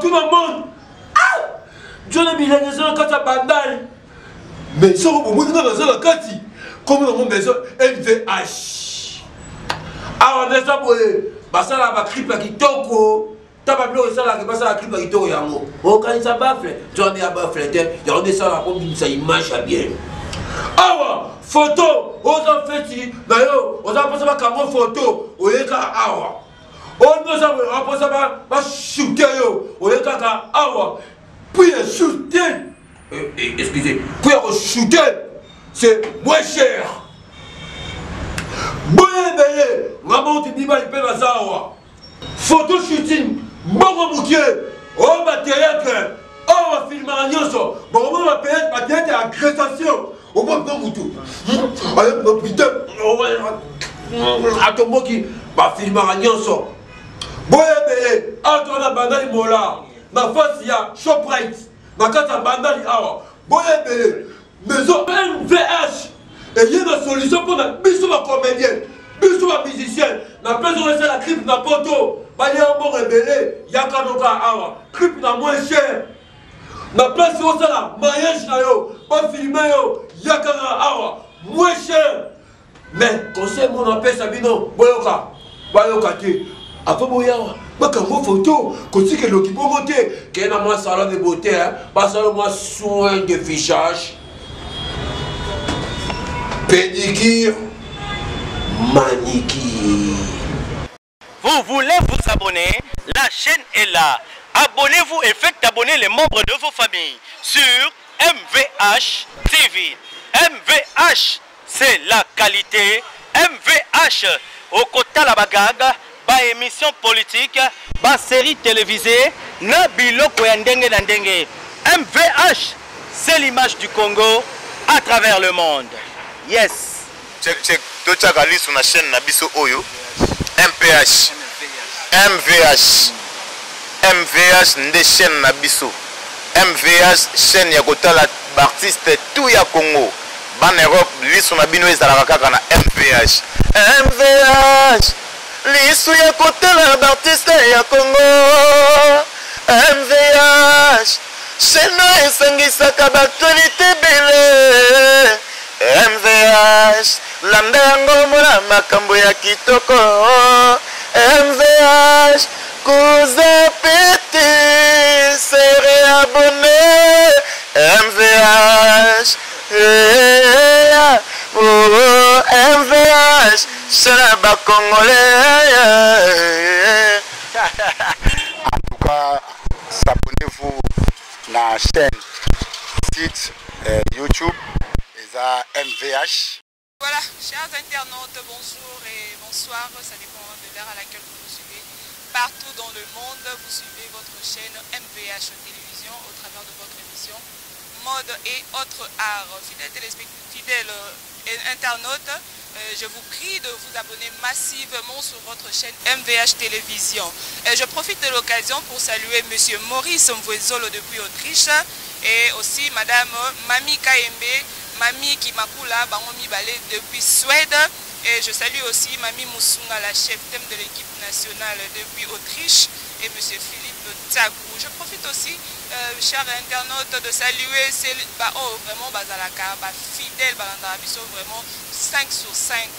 partout dans le monde. Ah! John a mis la maison quand tu bandal. Mais ça, au moins, dans la maison, comme dans mon maison, LVH. Ah, on est ça pour les. Ça, là, ma clip qui toko. T'as pas plus ça, là, que ça, la clip qui toko, yamo. Oh, quand il s'en baffle, John a baffle, il y a ça, là, pour une image bien. Ah, ouais, photo, on a fait ici. D'ailleurs, on a passé ma caméra photo. On est là, ah, ouais. On a passé ma shooter, on est là, ah, ouais. Puis, shooter. Excusez, puis shooter, c'est moins cher. Boye belle, maman te dit mal la zawa. Photo shooting, bon bouquet, oh ma théâtre, oh ma film à Nyonso, bon ma théâtre à agressation, oh ma moutou. Allez, mon putain, à ton mot qui va filmer à Nyonso. Boye belle, à toi la bandali mola, ma face il y a Shoprite. Na kata bandali awa boye bele maison MVH et il y a une solution pour la biso ma comédien biso ma musicien na place on laisse la clip na poto ba y a un bon rebelle yaka noka awa clip na moins cher na place on ça la mariage na yo pas filmer yo yaka na awa moins cher mais conseil mon appel sabino boyoka te après boyawa bakango photo côté que l'okipo beauté qui est dans mon salon de beauté pas seulement soin de fichage pédicure manicure. Vous voulez vous abonner? La chaîne est là. Abonnez-vous et faites abonner les membres de vos familles sur MVH TV. MVH, c'est la qualité. MVH, au côté la bagaga. Ba émission politique, ba série télévisée, na biloko ya ndenge na ndenge. MVH, c'est l'image du Congo à travers le monde. Yes. Check. Tout ça gali sur la chaîne na biso oyo. MPH. MVH. MVH nde chaîne na biso. MVH chaîne ya kotala artiste tout ya Congo. Ban Europe liso na bino ezalaka kaka na MVH. MVH. Lisu ya kotela d'artiste ya Congo MVH Seno esangisaka baktualité bele MVH Landa yango mona makambo ya kitoko MVH Kuza pete sere abonné MVH MVH c'est la Congolais. En tout cas, abonnez-vous à la chaîne, site YouTube, et MVH. Voilà, chers internautes, bonjour et bonsoir. Ça dépend de l'heure à laquelle vous nous suivez. Partout dans le monde, vous suivez votre chaîne MVH Télévision au travers de votre émission Mode et autres arts. Fidèles internautes, je vous prie de vous abonner massivement sur votre chaîne MVH Télévision. Et je profite de l'occasion pour saluer M. Maurice Mvouezolo depuis Autriche et aussi Madame Mami Kaembe, Mami Kimakula Bangomi Balé depuis Suède. Et je salue aussi Mami Moussunga, la chef thème de l'équipe nationale depuis Autriche, et M. Philippe Tsagou. Je profite aussi, chers internautes, de saluer vraiment Bazalaka, fidèle Balandarabiso, vraiment 5 sur 5,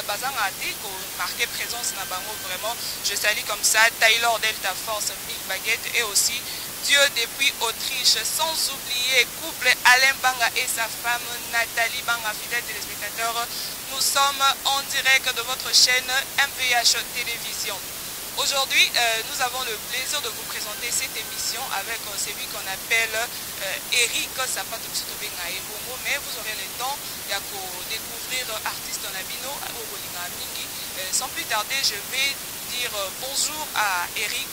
Bazangati, marqué présence na Bango, vraiment. Je salue comme ça Taylor Delta Force, Mick Baguette, et aussi Dieu depuis Autriche, sans oublier couple Alain Banga et sa femme Nathalie Banga, fidèles téléspectateurs. Nous sommes en direct de votre chaîne MVH Télévision. Aujourd'hui, nous avons le plaisir de vous présenter cette émission avec celui qu'on appelle Eric Sapato Benga et Bongo, mais vous aurez le temps de découvrir artiste Nabino au Bolinga Mingi. Sans plus tarder, je vais dire bonjour à Eric.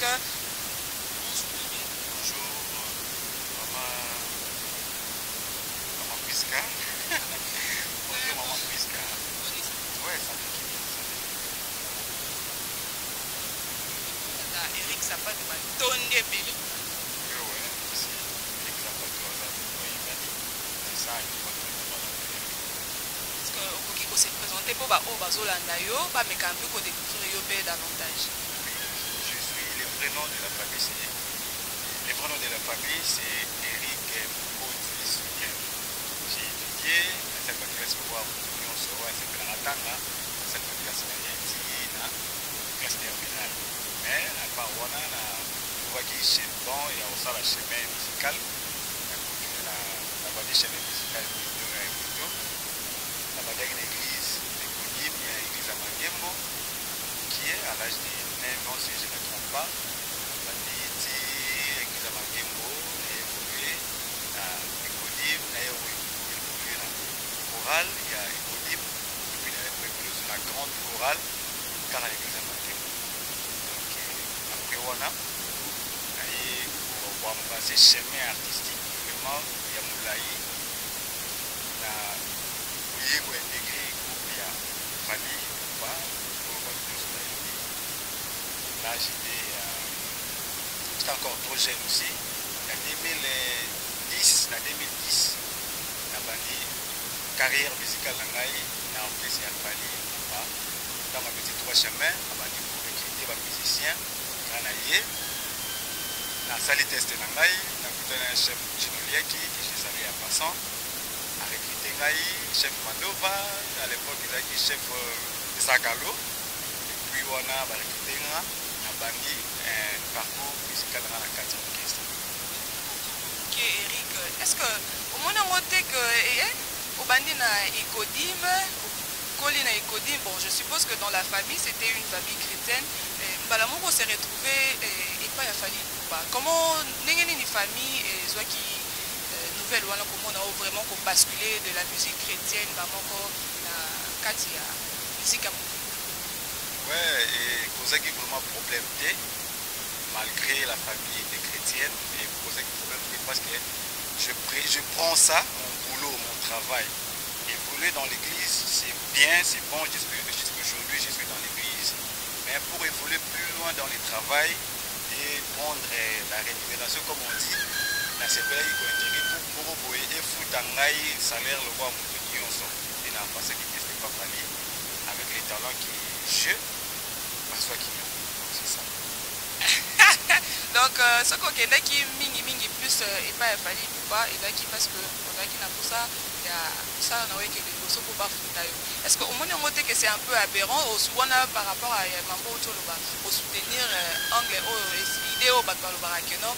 Eric Sapato Tonde Bele. Est-ce que vous se présentez pour Bazolanda yo, mais quand même pour découvrir yo davantage? Je suis le prénom de la famille. tanga ça ne peut pas na classe terminale mais à part wana na voaki chez bon il y a aussi la chemin musical la voie des chemins musicales plutôt la voie d'une église de Kodim, il y a l'église à Mangembo qui est à l'âge de 9 ans si je ne me trompe pas l'église à Mangembo a évolué à Kodim, a évolué dans la chorale, il y a Kodim et puis il a évolué sur la grande chorale car à l'église à Mangembo donc après wana pour passer chemin artistique vraiment il y a Moulaï na oublié pour intégrer groupe il y a famille ou pas là j'étais encore trop jeune aussi en 2010 na bandi carrière musicale na ngai na orchestre ya Fali ou pas dans ma petite trois chemins na bandi pour recruter ba musicien kana ye na sali test na ngai na kutana na chef Chinoliaki qui je salé en passant a recruté ngai chef Mandova à l'époque il a été chef de Sakalo et puis wana ba recruté nga na bandi un parcours musical dans la carte orchestre. Ok Eric, est-ce que au moins on note que au bandi na Ikodim Colline et Kodim, bon, je suppose que dans la famille, c'était une famille chrétienne. Balamoko s'est retrouvé et pas il fallu pas. Comment une famille et soit qui nouvelle ou alors comment on a vraiment basculé de la musique chrétienne, Bamoko na Katia musique à ouais, et cause qui vraiment problème malgré la famille était chrétienne et cause qui problème parce que je prends ça mon boulot, mon travail. Évoluer dans l'église, c'est bien, c'est bon, jusqu'aujourd'hui je suis dans l'église. Mais pour évoluer plus loin dans le travail et prendre la rémunération, comme on dit, dans ces pays qui ont intérêt pour et foutre un salaire, le roi Moutounion, et n'a pas ce qui n'est pas fallu, avec les talents qui je, parce que c'est ça. Donc, ce qu'on a qui mingi plus et pas fallu ou pas, et là qui parce que on a qui n'a pas ça. Est-ce qu'au moins on que c'est un peu aberrant par rapport à Mambo au soutenir anglais idée au Batbalobarakenon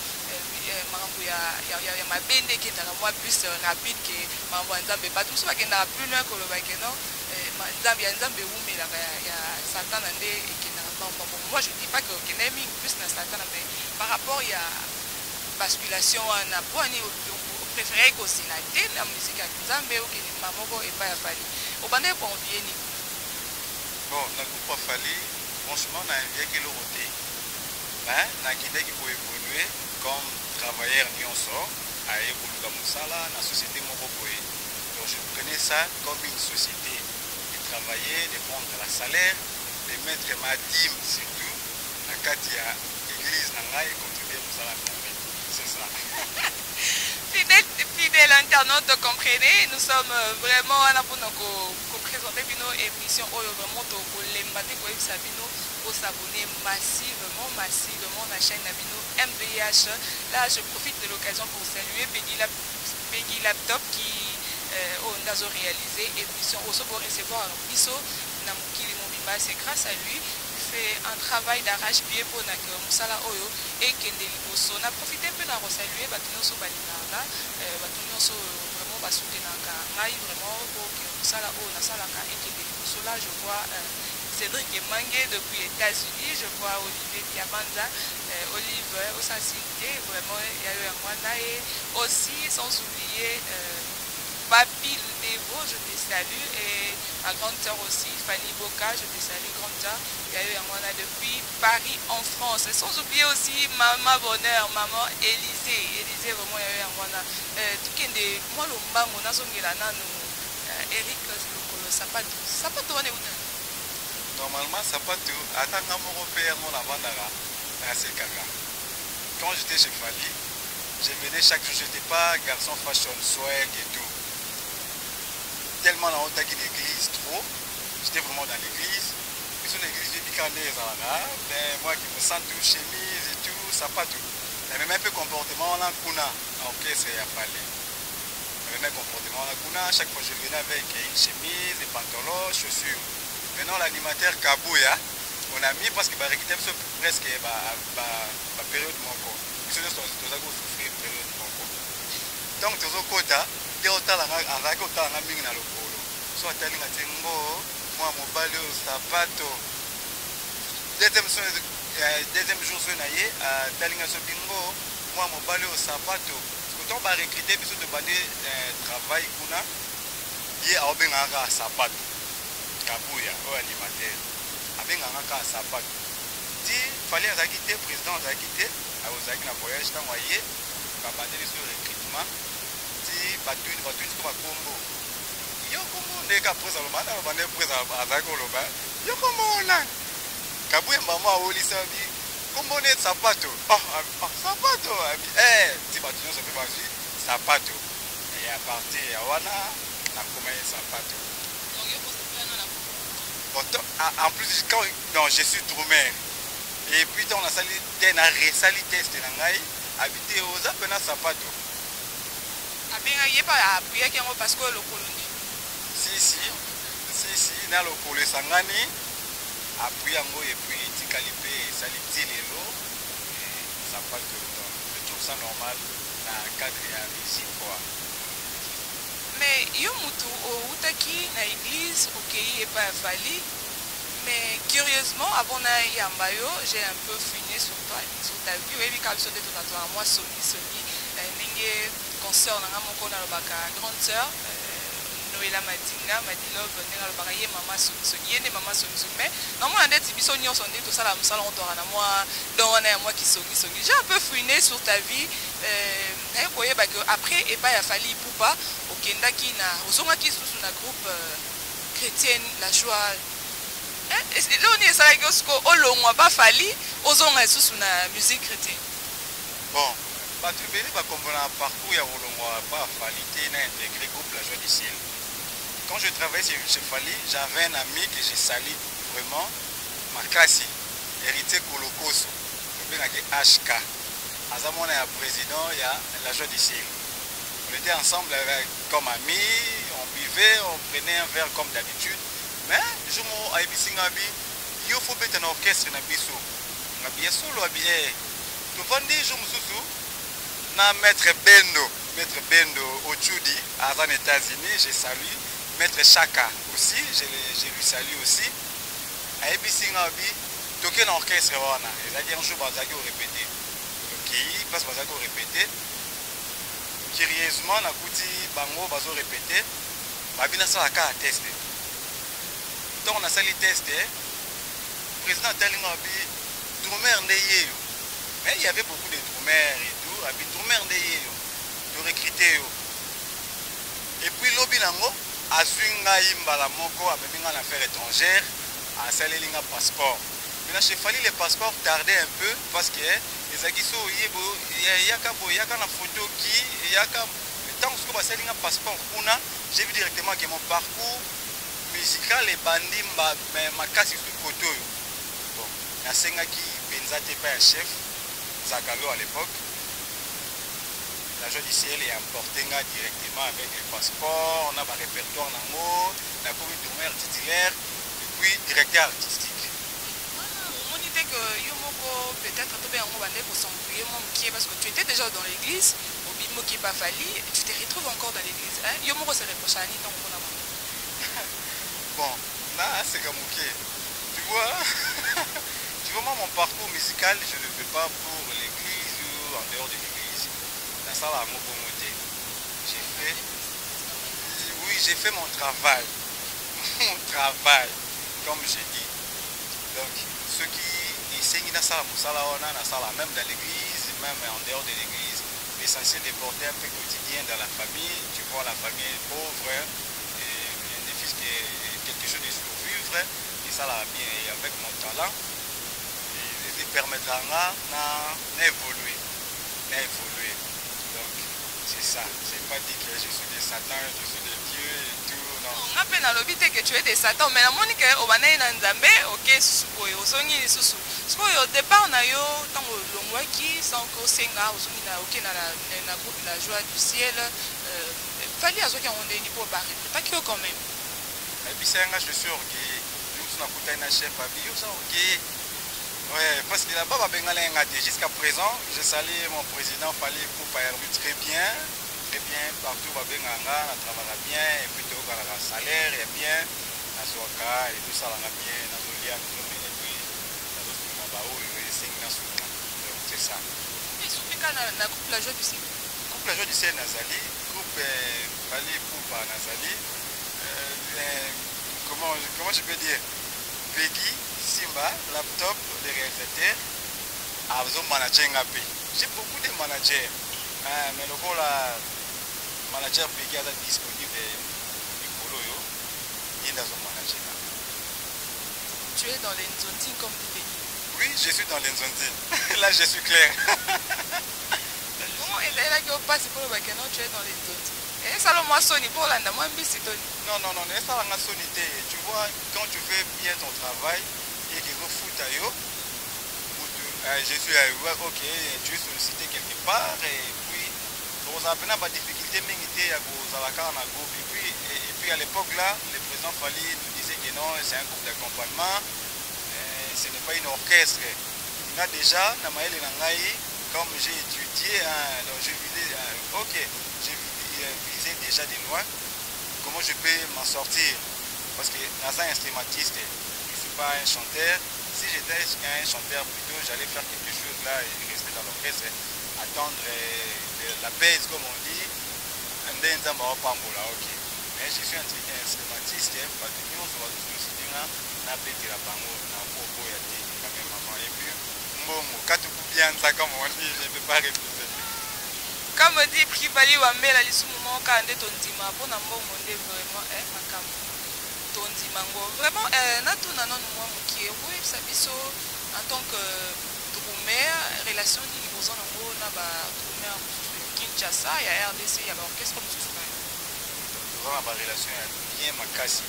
il y a ma bende qui est moi plus rapide que Mambo Nzambe pas tout ça qui n'a plus loin que le Bakenon Nzambe Oumé il y a Satan et qui n'a pas moi je dis pas que Kenemi plus na Satan mais par rapport il y a basculation en apprendre préféré aussi la musique à Nzambe ou que Mamoko et pas à Fali. Au bandé pour envier ni. Bon, la groupe à Fali, franchement, on a envié que l'autre. Mais on a quitté qui peut évoluer comme travailleur Nyonso, à évoluer dans la société Moroboé. Donc je prenais ça comme une société de travailler, de prendre la salaire, de mettre ma dîme surtout, la Katia église Nangaï et contribuer à la c'est ça. Fidèles internautes, comprenez, nous sommes vraiment là pour nous présenter nos émissions vraiment pour s'abonner massivement à la chaîne MVH. Là, je profite de l'occasion pour saluer Peggy Laptop qui a réalisé émission aussi pour recevoir Bisso Namukili Mobimba. C'est grâce à lui. Fait un travail d'arrache-pied pour Moussala Oyo et Kendeli Bosso. On a profité un peu de saluer Batunyoso Balinara, Batunyoso vraiment Basoutenaka, vraiment pour que Moussala Oyo Nasalaka et Kendeli Bosso. Là, je vois Cédric Mangué depuis les États-Unis, je vois Olivier Diabanza, Olive Osassité, vraiment il y a eu un Rwanda et aussi sans oublier Papi Devo, je te salue, et ma grande sœur aussi, Fanny Boka, je te salue, grande sœur. Il y a eu un mois depuis Paris en France. Et sans oublier aussi Maman Bonheur, Maman Élisée. Élisée, vraiment, il y a eu un mois. Tout qui est moi, le mbango, on a son Eric, le sapato, on est où? Normalement, sapato, attends, mon repère, mon avandara, c'est Kaka. Quand j'étais chez Fali, je venais chaque jour, je n'étais pas garçon fashion, swag et tout. Tellement la honte à l'église, trop. J'étais vraiment dans l'église. Et sur l'église, j'ai dit qu'en mais moi qui me sens tout chemise et tout, ça pas tout. Mais même un peu comportement, on a kuna. Ok, c'est à parler. prenais comportement. Chaque fois je venais avec une chemise, des pantalons, chaussures. Maintenant l'animateur Kabouya, on a mis parce que récupérer presque la période mon corps. Nous avons souffert période mon corps. Donc tous les quotas, des hôtels avec hôtels en ming na le polo. Soit tali na tengo, moi mobile au sapato. Deuxième jour sur naïe, tali na so bingo, moi mobile au sapato. Quand on va recruter biso de bande travail kuna, il a obenganga sapato. Kabouya au animateur. Abenganga sapato. Ti fallait quitter président quitter, a ozaki na voyage tant voyé, ka bande sur recrutement. Batu comme combo. Yo combo ne ka presa lo bana bana presa azako lo ba. Yo combo na. Kabouya mama oli sabi. Combo ne sapato. Sapato abi. Ti batu no sabi bazi sapato. Et à partir ya wana na koma sapato. Donc yo pose Bon, en plus quand non, je suis drummer. Et puis on a sali resali test na ngai habité aux apena sapato. Il pas appuyé parce que le colonie. Si, na le colo sangani, appuyé et puis ticalipé, saliti les lots, ça passe de temps. Je trouve ça normal dans le cadre de la musique. Mais il y a qui dans l'église, ok, et pas fallu. Mais curieusement, avant Yambayo, j'ai un peu fouiné sur ta vie. Oui, quand je suis à moi, Sony, concert na moko na lobaka grande sœur Noëlla Madinga Madilob na lobaka ye mama Soni yene mama Soni mais na moi ndeti biso nyonso ndi to sala musala on tora na moi donc na moi qui Soni j'ai un peu fouiné sur ta vie et koyeba que après et pas ya fali poupa okendaki na ozonga ki susu na groupe chrétienne la joie là on est ça que ce ko olongwa ba fali ozonga susu na musique chrétienne. Bon Batubeli va comprendre un parcours et pas Falité n'a intégré le groupe La Joie du Ciel. Quand je travaillais chez Fali, j'avais un ami que j'ai sali vraiment, Makasi, héritier Kolokoso, le HK. Azamon est un président, il y a La Joie du Ciel. On était ensemble comme amis, on buvait, on prenait un verre comme d'habitude. Mais je m'ai dit, il faut mettre un orchestre dans le biseau. On a bien solo habillé. Tout le monde dit, je me suis na Maître Bendo Ochudi, aux États-Unis, j'ai salué. Maître Chaka aussi, je lui salue aussi. A ABC Ngabi, toqué dans l'orchestre, c'est-à-dire un jour, on va répéter. Ok, parce qu'on va répéter. Curieusement, on a bango, on va répéter. Babina ça a testé. Donc on a sali testé. Le président Talingabi, drummer ndeye. Mais il y avait beaucoup de drummers et tout. Drummer ndeye, de recruter. Et puis l'obinango. Azunga imbala moko abeminga en affaires étrangères à salelinga passeport. Mais chez Fali les passeports tardaient un peu parce que les agiso yebo yaka na photo qui yaka tant que ba salinga passeport kuna j'ai vu directement que mon parcours musical et bandi ma kasi sur photo. Bon, na senga qui benzate pas un chef Zakalo à l'époque. La Joie du Ciel est importé directement avec les passeports, on a un répertoire nango, la commune drummer titulaire et puis directeur artistique. On dit que Yomoko peut-être parce que tu étais déjà dans l'église, au Bimo qui pas fallu, tu te retrouves encore dans l'église. Yomoko se reproche à Annie tant qu'on a bon, là c'est comme ok. Tu vois, moi mon parcours musical, je ne le fais pas pour l'église ou en dehors de l'église. Ça va j'ai fait mon travail. Mon travail, comme je dis. Donc, ceux qui enseignent dans ça, même dans l'église, même en dehors de l'église, l'essentiel de porter un peu quotidien dans la famille. Tu vois, la famille pauvre, et des fils qui quelque chose de survivre, et ça là bien, et avec mon talent, il permettra d'évoluer. Donc, c'est ça. Je n'ai pas dit que je suis de Satan, je suis de Dieu et tout. Non. On a peine à l'obité que tu es de Satan, mais la monique est au Banaï Nzambe, ok, au Zongi, au départ, on a eu tant le qui sans que Senga, au Zongi, ok, la joie du ciel, Fali à ce qui ont des niveaux barrés. Pas que quand même. Et puis c'est un gars, je suis orgueilleux. Nous avons coûté un chef à vie, nous sommes orgueilleux. Ouais, parce que là-bas, jusqu'à présent, je salue mon président Fali pour très bien. Très bien, partout, on travaille bien, et puis tout le salaire est bien, et tout ça va bien, c'est ça. Et surtout quand on a couple la joie du ciel. Couple la joie du ciel, Nazali, couple Fali Poupa Nazali, comment je peux dire, Peggy, Simba, laptop, les réalisateurs, Abzo manager Ngapé. J'ai beaucoup de managers, mais le gros là, manager Peggy est disponible du Koloyo, il est dans son manager. Tu es dans les Nzonti comme tu dis. Oui, je suis dans les Nzonti. Là, je suis clair. Comment est là qui passe pour le bac? Non, tu es dans les Nzonti. Et ça, le moi, Sony, pour l'anda, moi, c'est Tony. Non, ça, la sonité. Tu vois, quand tu fais bien ton travail et qu'il faut foutre à eux, je suis ok, tu es sollicité quelque part et puis on a pas de difficulté mais et puis à l'époque là le président Fali nous disait que non, c'est un groupe d'accompagnement, ce n'est pas une orchestre. Là déjà comme j'ai étudié, donc je visais déjà de loin comment je peux m'en sortir, parce que dans un instrumentiste, je ne suis pas un chanteur. Si j'étais un chanteur plutôt, j'allais faire quelque chose là et rester dans l'orchestre, attendre la baisse comme on dit, mais je suis un instrumentiste, parce que nous sommes solliciter na bête la bango na popo ya té quand même maman et puis mbongo katuku bien ça comme on dit, je ne peux pas refuser. Comme on dit Privali wa mela lisu moment quand on dit ma pour na mbongo ndé vraiment makam. Vraiment, oui, ça en tant que drummer, relation de Libouzan, on a drummer Kinshasa, il y a RDC, il y a l'orchestre comme tout ça. On a une relation bien makasi.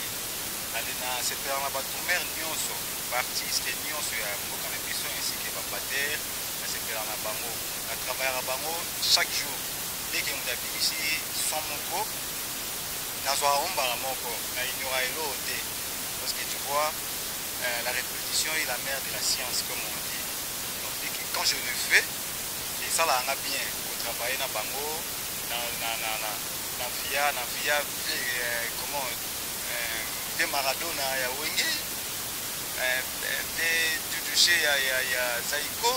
C'est pour un drummer nyonso, artiste nyonso ya mboka na biso ainsi que bapater, c'est pour un bango. À travers un bango chaque jour, dès que on a ici son moko. Parce que tu vois, la répétition est la mère de la science, comme on dit. Donc, quand je le fais, et ça là, on a bien, pour travailler dans Bango, dans Via, comment, des Maradona, il y a Wenge, du Duché, il y a Zaïko,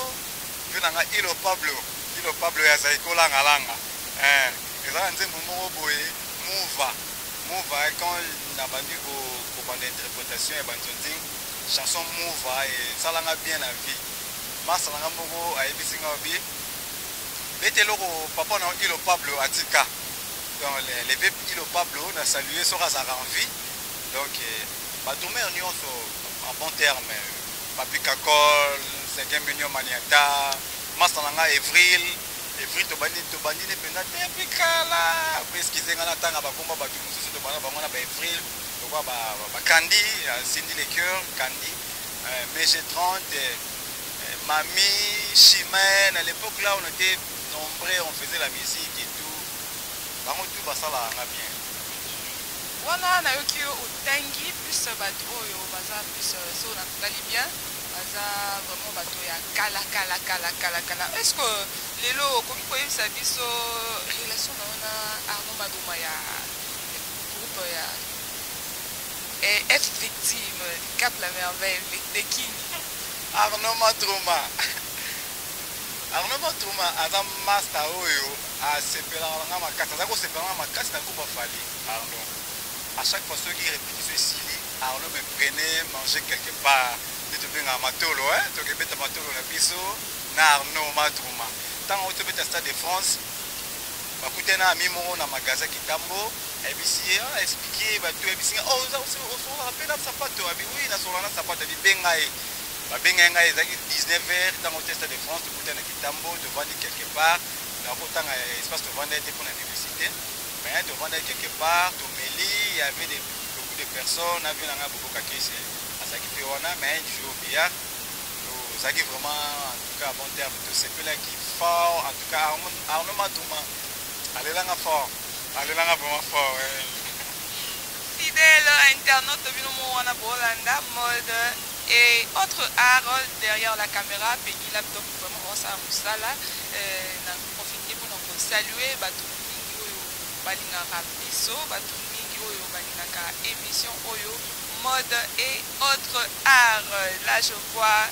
puis on a Ilo Pablo, il y a Zaïko, là, et là, on dit, Mouva, quand on a vendu pour l'interprétation et chanson Mouva, et ça l'a bien la vie. Ma salanga mogo a ebisinga bi. Bete loko papa na Ilo Pablo Atika. Donc les Ilo Pablo na salué sur Azara en vie. Donc badoumé on en bon terme. Papi Kakol, 5e million Maniata, ma salanga Evril. Et puis, tu as dit depuis kala. Après, ce qu'ils ont dit, tu as Candy, Cindy les cœurs, Candy, MG30, Mamie, Chimène. À l'époque là, on était nombreux, on faisait la musique et tout. Par contre, tout ça là, on a bien. On a eu au Tangi, plus bateau, plus on a bien. Vraiment bateau ya kala. Est-ce que les lots comme quoi ça dit so relation na Arnaud Madouma ya groupe ya et être victime Cap la merveille de qui Arnaud Madouma azam master oyo a sepela nga makasa za ko sepela makasa na coupe Fali Arnaud. À chaque fois ceux qui répétaient ceci Arnaud me prenait manger quelque part. Tu peux faire un matolo, tu peux faire un matolo na biso na Arnaud Madouma. Tant que tu peux faire Stade de France, tu as mis mon magasin qui tambo, et puis expliquer, tu as dit, oh, on rappelle la sapato, oui, la solana sapato, tu bengaï. Bengaï, 19h, dans le Stade de France, tu peux faire tambo, tu vends quelque part, dans le espace de vendre pour la publicité, mais tu vends quelque part, tu mêles, il y avait beaucoup de personnes, il y avait beaucoup de cases. Mais un jour bien, nous avons vraiment en tout cas à bon terme tout ce que là qui fort en tout cas Arnaud Madouma allez là fort Allez là vraiment fort. Fidèle internaute Binomo Wana Bolanda, mode et autre art derrière la caméra. Peggy Laptop vraiment ça Moussala. N'a profité pour nous saluer. Batou Mingi Oyo Balingaka Biso, Batou Mingi Oyo Balingaka émission Oyo. Mode et autres arts. Là je vois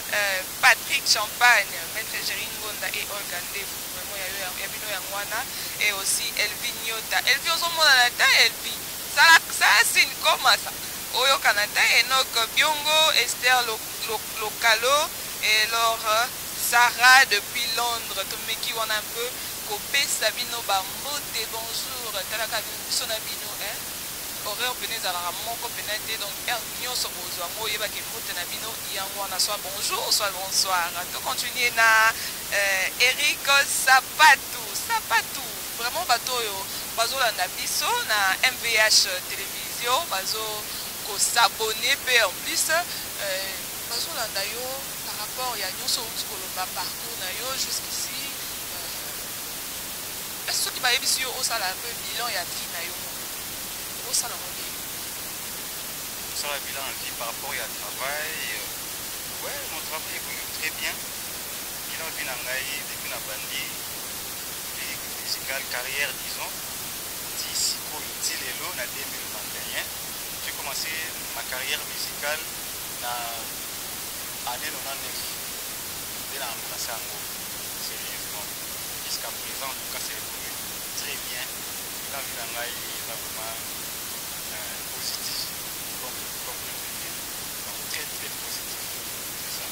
Patrick Champagne, Maître Gérine Gonda et Organde. Vraiment il y a Bino Yangwana et aussi Elvin Nyota. Elvin Ozomonata Elvin. Ça c'est une comme ça. Oyo Canada et Enoch Biongo, Esther Localo et alors Sarah depuis Londres. Tomeki on un peu Kopé Sabino Bambote bonjour. Talaka Sonabino horaire penez à la moko penete donc nyo so bozo ngo yeba ke mote na bino yango na soit bonjour soit bonsoir. To continuer na Eric Sapatou vraiment bato yo bazo la biso na MVH télévision bazo ko s'abonner pe en plus bazo la yo par rapport ya nyo so koloba parcours na yo jusqu'ici est-ce que ba yebiso yo osala un peu bilan ya vie na yo. Ça la bilan en vie par rapport à travail. Ouais, mon travail évolue très bien. Il a vu depuis la bandit musicale carrière, disons. D'ici en 2021, j'ai commencé ma carrière musicale en année 99. Dès la remplacé en gros, sérieusement. Jusqu'à présent, en tout cas, c'est évolué très bien. Il a vu vraiment positif, comme je veux dire. Donc, très positif. C'est ça.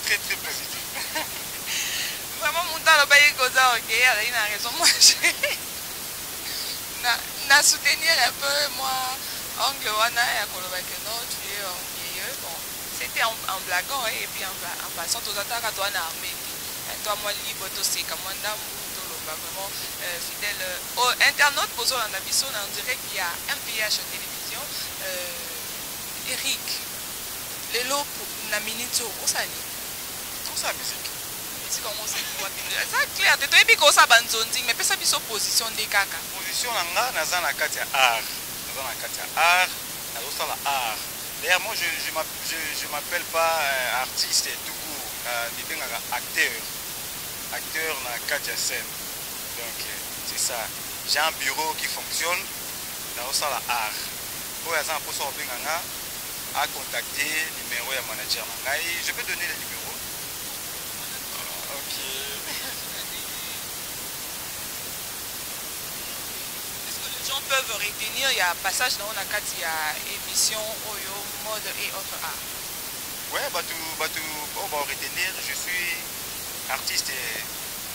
Très positif. Vraiment, mon temps, le pays cause ok, il a raison. Moi, na soutenir un peu, moi, angle wana ya koloba que non, tu es orgueilleux. Bon, c'était en blaguant et puis en passant aux attaques à toi en armée. Toi, moi, libre, toi, c'est comme un dame. Vraiment fidèle internaute Bozo Landabiso on dirait qu'il y a MVH télévision Eric Lelo na minute osani tout ça musique comment c'est pour ça clair de toi et puis qu'on ça banzondi mais pesa biso position de kaka position nanga naza na kati ya art nazo sala art d'ailleurs moi je m'appelle pas artiste tout court nibengaka acteur na kati ya scène. Donc c'est ça. J'ai un bureau qui fonctionne dans le art. Pour exemple, pour ça, à contacter le numéro de manager. Je peux donner le numéro. Ok. Est-ce que les gens peuvent retenir, il y a un passage dans la carte, il y a émission, Oyo, mode et autres arts. Ouais, on va retenir, je suis artiste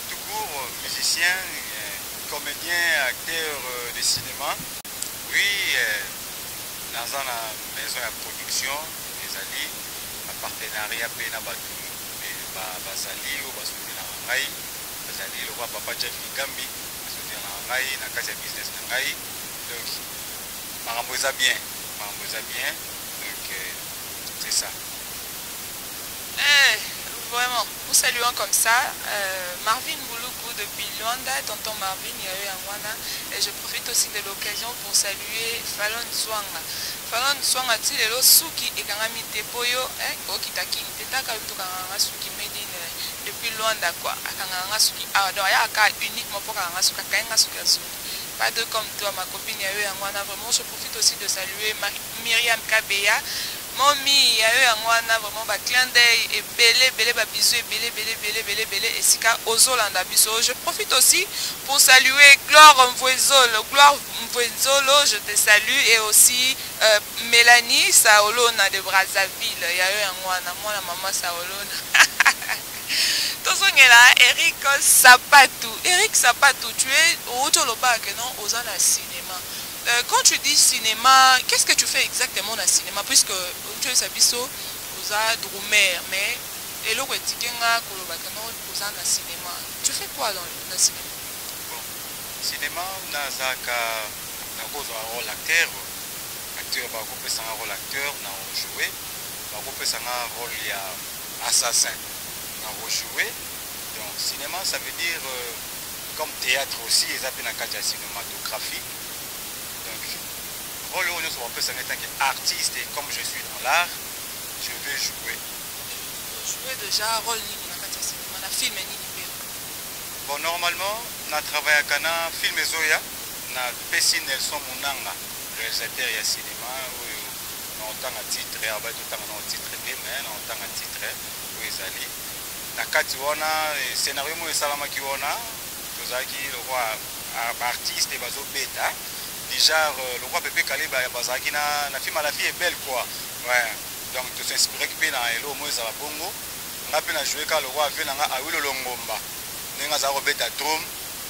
tout court, musicien, comédien, acteur de cinéma. Oui, dans une maison de production, les alliés, un partenariat avec Basali ou Basali, le roi Papa Jeff Gambi, Basali, dans le business. Donc, Marambosa bien. Donc, c'est ça. Vraiment, nous saluons comme ça Marvin Bouloukou depuis Luanda, tonton Marvin, il y a eu un Wana. Et je profite aussi de l'occasion pour saluer Fallon Swanga. Fallon Swanga, tu sais, le Souki et Kangami Tepoyo, Okitaki, Tetaka, Suki Medine, depuis Luanda, quoi. Kanganga Suki, donc il y a un cas uniquement pour Kanganga Suki, Kanganga Suki. Pas deux comme toi, ma copine, il y a eu un Wana. Vraiment, je profite aussi de saluer Myriam Kabeya. Momi, il y a eu un mois vraiment un clin d'œil et belé bisous et belé et sika ozolanda biso. Je profite aussi pour saluer Gloire Mvwezolo, je te salue et aussi Mélanie Saolona de Brazzaville. Il y a eu un mois moi la maman Saolona. Eric Sapatou, tu es au Toloba que non aux ans à cinéma. Quand tu dis cinéma, qu'est-ce que tu fais exactement dans le cinéma? Puisque tu es Sabiso, aux Drumer, mais et le Wetikenga, Kolobakano, aux ans cinéma. Tu fais quoi dans le cinéma? Bon, cinéma, on a un rôle acteur, c'est un rôle acteur, on a joué, c'est un rôle assassin, on a rejoué. Donc, cinéma, ça veut dire comme théâtre aussi, ils appellent la cinématographie. Donc, rôle où nous sommes en tant qu'artiste et comme je suis dans l'art, je veux jouer. Jouer déjà rôle dans le cinéma, dans le film et bon, normalement, on travaille à Cana, film et Zoya, on a Pessi Nelson Mounanga, réalisateur de cinéma, où on a un titre, on a un titre, mais on a un titre, où ils allaient. Na kati wana scénario mo esalama ki wana tozaki le roi artiste et bazo beta déjà le roi Pepe Kaleba bazaki na film à la vie est belle quoi ouais donc tu s'inspire que na elo mo ezala bongo ngapi na jouer ka le roi vena nga awilo longomba nenga za ko beta drum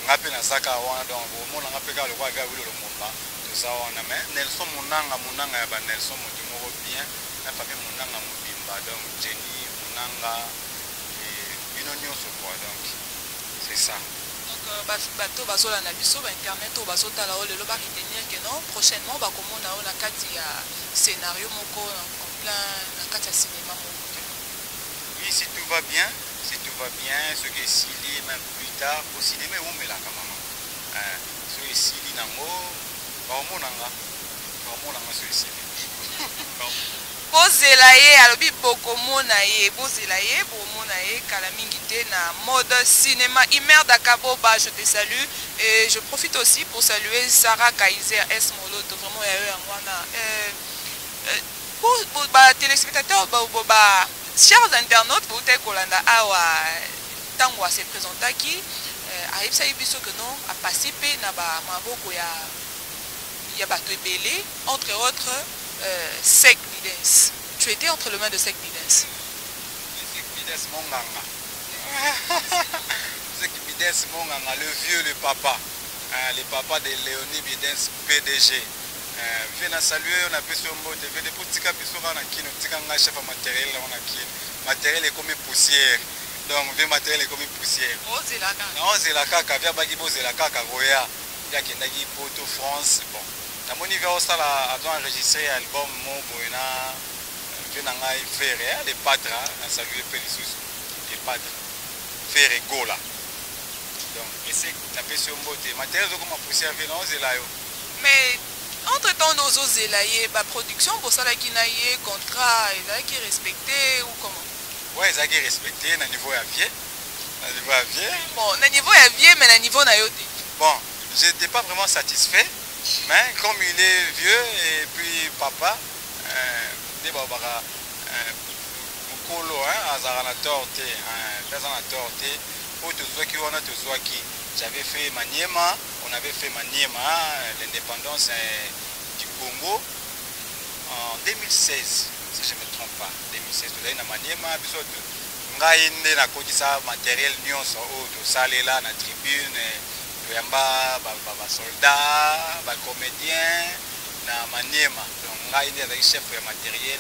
ngapi na saka wana donc mo na ngapi ka le roi ga awilo longomba to ça wana mais Nelson Munanga ya ba Nelson Motimoro bien na famille Munanga Mobimba donc Jenny Munanga donc c'est ça. Donc bateau bazola na biso ba internet ou bazota la le ba retenir que non prochainement ba komona na kati ya scénario moko en plein na kati ya cinéma moko. Oui, si tout va bien, ce que Sili même plus tard au cinéma où me la maman. Ce que Sili nango ba omonanga sur le cinéma. Bozela ye alobi bokomona ye bozela ye bomona ye kala mingi te na mode cinéma Imer Dakaboba, je te salue et je profite aussi pour saluer Sarah Kaiser S Molo vraiment ya yo wana pour ba téléspectateurs ba chers internautes vous te kolanda awa tango se présenta qui aibisa biso que non a passé pe na ba maboko ya bato ebele entre autres Sek Bidens. Tu étais entre les mains de Sek Bidens. Sek Bidens Monganga. Sek Bidens Monganga, le vieux, le papa de Léonie Bidens, PDG. Viens saluer, on a pu se mbote, viens de Poutika Pissoura, on a qui nous tika chef matériel, on a qui matériel est comme poussière. Donc, viens matériel est comme poussière. Oh, c'est la caca. Non, c'est la caca, viens bagibo, c'est la caca, Roya. Viens qui n'a Poto France, bon. Na mon niveau ça là a enregistré album mon boina venanga faire les padres na saluer Pelissus les padres faire gola donc essayer taper sur mbote matériel comme poussière venons c'est là yo mais entre temps nos zelaye ba production pour ça là qui na yé contrat et là qui respecté ou comment ouais ça qui respecté na niveau à vieux bon na niveau à vieux mais na niveau na yo bon j'étais pas vraiment satisfait. Mais comme il est vieux et puis papa, j'avais fait Maniema, on avait fait Maniema, l'indépendance du Congo en 2016, si je ne me trompe pas. 2016, tu as une Maniema, ngai na kodisa matériel nyonso o to salela na tribune yamba ba soldat ba comédien na Maniema donc ngai ndi avec chef de matériel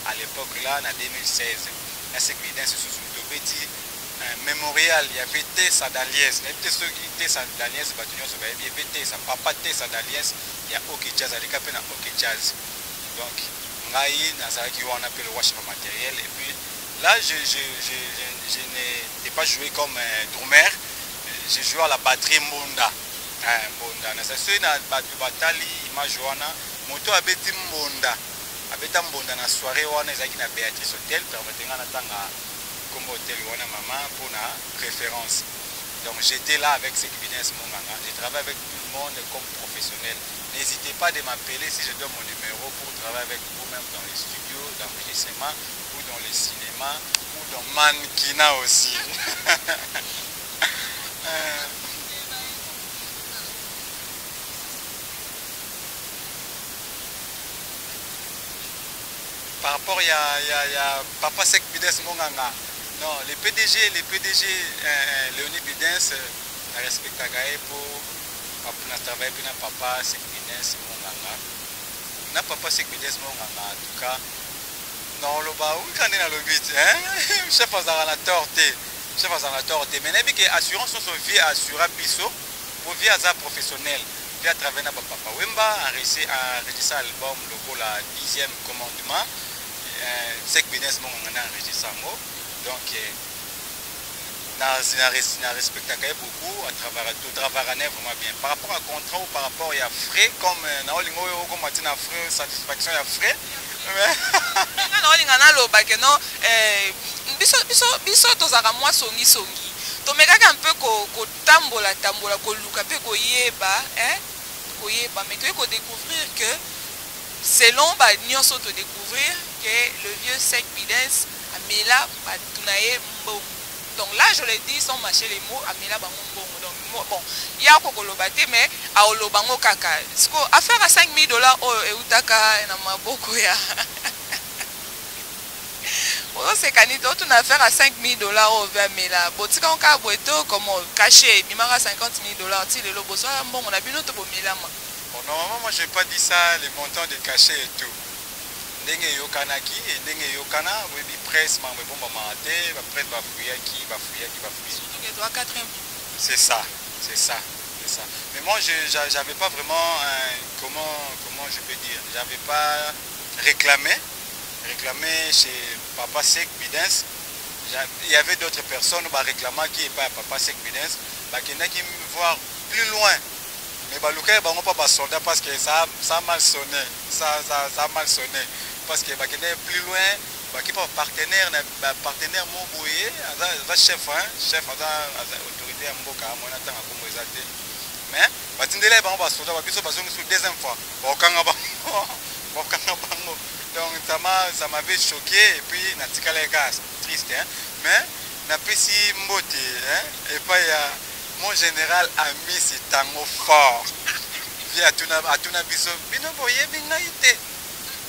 à l'époque là en 2016 na Sek Bidens sous le petit mémorial il y avait Tessa d'Aliès il y avait ceux qui Tessa d'Aliès batunyo so ba il y avait Tessa papa Tessa d'Aliès il y a OK Jazz à l'écapé na OK Jazz donc ngai na ça qui on appelle le chef de matériel et puis là je n'ai pas joué comme drummer. J'ai joué à la batterie Mbonda. Mbonda. C'est une batali image wana. Moto abeti Mbonda. Abeta Mbonda na soirée wana ezaki na Béatrice Hotel. Permettez-moi natanga comme hôtel wana maman pour na préférence. Donc j'étais là avec Sek Bidens Monganga. J'ai travaillé avec tout le monde comme professionnel. N'hésitez pas de m'appeler si je donne mon numéro pour travailler avec vous-même dans les studios d'enregistrement ou dans les cinémas ou dans mannequinat aussi. Par rapport à Papa Sek Bidens Monganga, non, les PDG Léonie Bidens respectent pour travailler avec Papa Sek Bidens Monganga. Na Papa Sek Bidens Monganga, en tout cas, non, le bas, où est-ce le but, hein? Chef à torté. Chef à torté. Mais n'importe quelle assurance, on vient assurer Bisso pour via ça professionnel. Via travailler avec Papa Wemba, enregistré l'album, le la 10e commandement. Sek Bidens Monganga enregistré ça. Donc, na respectaka beaucoup à travers tout travail vraiment bien par rapport à contrat ou par rapport à frais comme na olingo comme matina frais satisfaction ya frais na olinga na loba que non biso tozaka mwa songi tomekaka un peu ko tambola ko luka pe ko yeba mais tu ko découvrir que selon ba nyonso to découvrir que le vieux Sek Bidens amela ba tunaye mbongo. Donc là, je l'ai dit, sans mâcher les mots, Amela Bango. Donc bon, il y a Kokolobate, mais à Olobango Kaka. Affaire à 5 000 $, oh, et Utaka, et Namaboko, ya. C'est canito, une affaire à 5 000 $, oh, vers Mela. Bon, tu quand on a comme caché, il m'a 50 000 $, si le lobo soit bon, on a vu notre beau Mela. Bon, normalement, moi, je n'ai pas dit ça, les montants de cachet et tout. Ndenge yokanaki et ndenge yokana webi presse ma bomba mate ba presse ba fuyaki surtout que toi 4e c'est ça mais moi j'avais pas vraiment comment je peux dire j'avais pas réclamé chez Papa Sek Bidens. Il y avait d'autres personnes qui réclamaient qui est pas Papa Sek Bidens qui me voir plus loin. Mais Balouka ba pas soldat parce que ça a mal sonné ça a mal sonné parce que ba plus loin ba qui pas partenaire mon boyer va chef autorité mboka mona tanga comme ezate mais ba tindela ba soldat ba biso ba zongi sur deuxième fois ba kanga bango donc ça m'avait choqué et puis natikala gas triste hein mais na pesi mbote hein et pas ya mon général a mis ce tango fort. Via Atuna Biso, Bino Boye Bingaïté.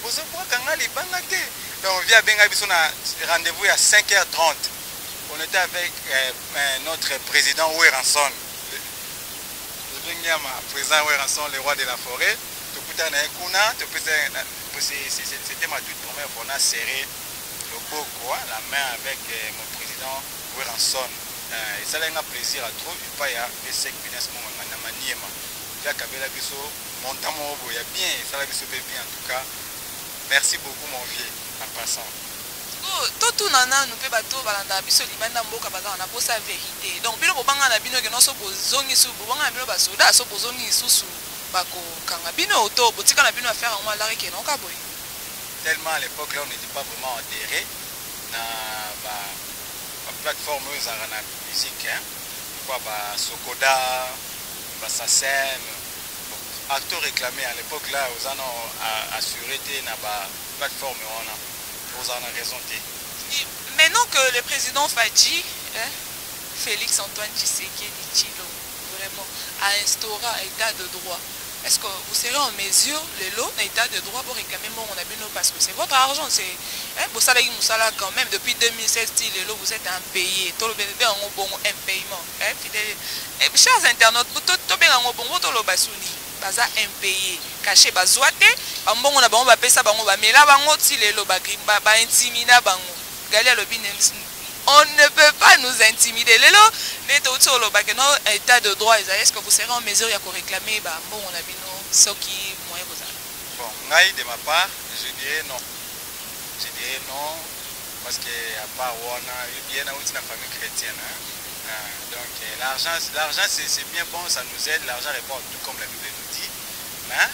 Vous savez quand les bangaté. Donc, via Bengabiso, on a rendez-vous à 5h30. On était avec notre président Oueranson. Le président Oueranson, le roi de la forêt. C'était ma toute première fois. On a serré le beau quoi, la main avec mon président Oueranson. Et ça a un plaisir à trop. Il n'y a pas de Sek Bidens na maniema. Il y a Kabela Biso, Montamo, il y a bien, ça va bien en tout cas. Merci beaucoup mon vieux, en passant. Tout nana nous peut bateau balanda biso libanda mboka baza na posa vérité. Donc bilo bobanga na bino ke no so bozongi su bobanga bilo basoda so bozongi susu bako kanga bino auto botika na bino affaire en la ke non ka boy. Tellement à l'époque là on n'était pas vraiment adhéré na plateforme la musique hein quoi Sokoda Sassem acteurs réclamés à l'époque là aux an assuré na plateforme on a aux an raison. Maintenant que le président Fadji Félix Antoine Tshisekedi Tshilo vraiment a instauré un état de droit, est-ce que vous serez en mesure, les lots, un état de droit pour réclamer mon abino parce que c'est votre argent, c'est vous savez quand même depuis 2016 les lots vous êtes impayés, tout le bébé en bon impayement. Chers internautes, tout bien en bon tout le basuni, baza impayé, caché bazoate, bon on a bon va payer ça bango mais là bango si les lots ba intimida bango, galia le on ne peut pas nous intimider. Les lots, les taux sur le bac, non, état de droit, est-ce que vous serez en mesure de réclamer, bon, on a vu ce qui moyen vous a. Bon, de ma part, je dirais non. Je dirais non, parce que à part on a bien dans une famille chrétienne. Donc l'argent c'est bien bon, ça nous aide, l'argent répond tout comme la Bible nous dit. Mais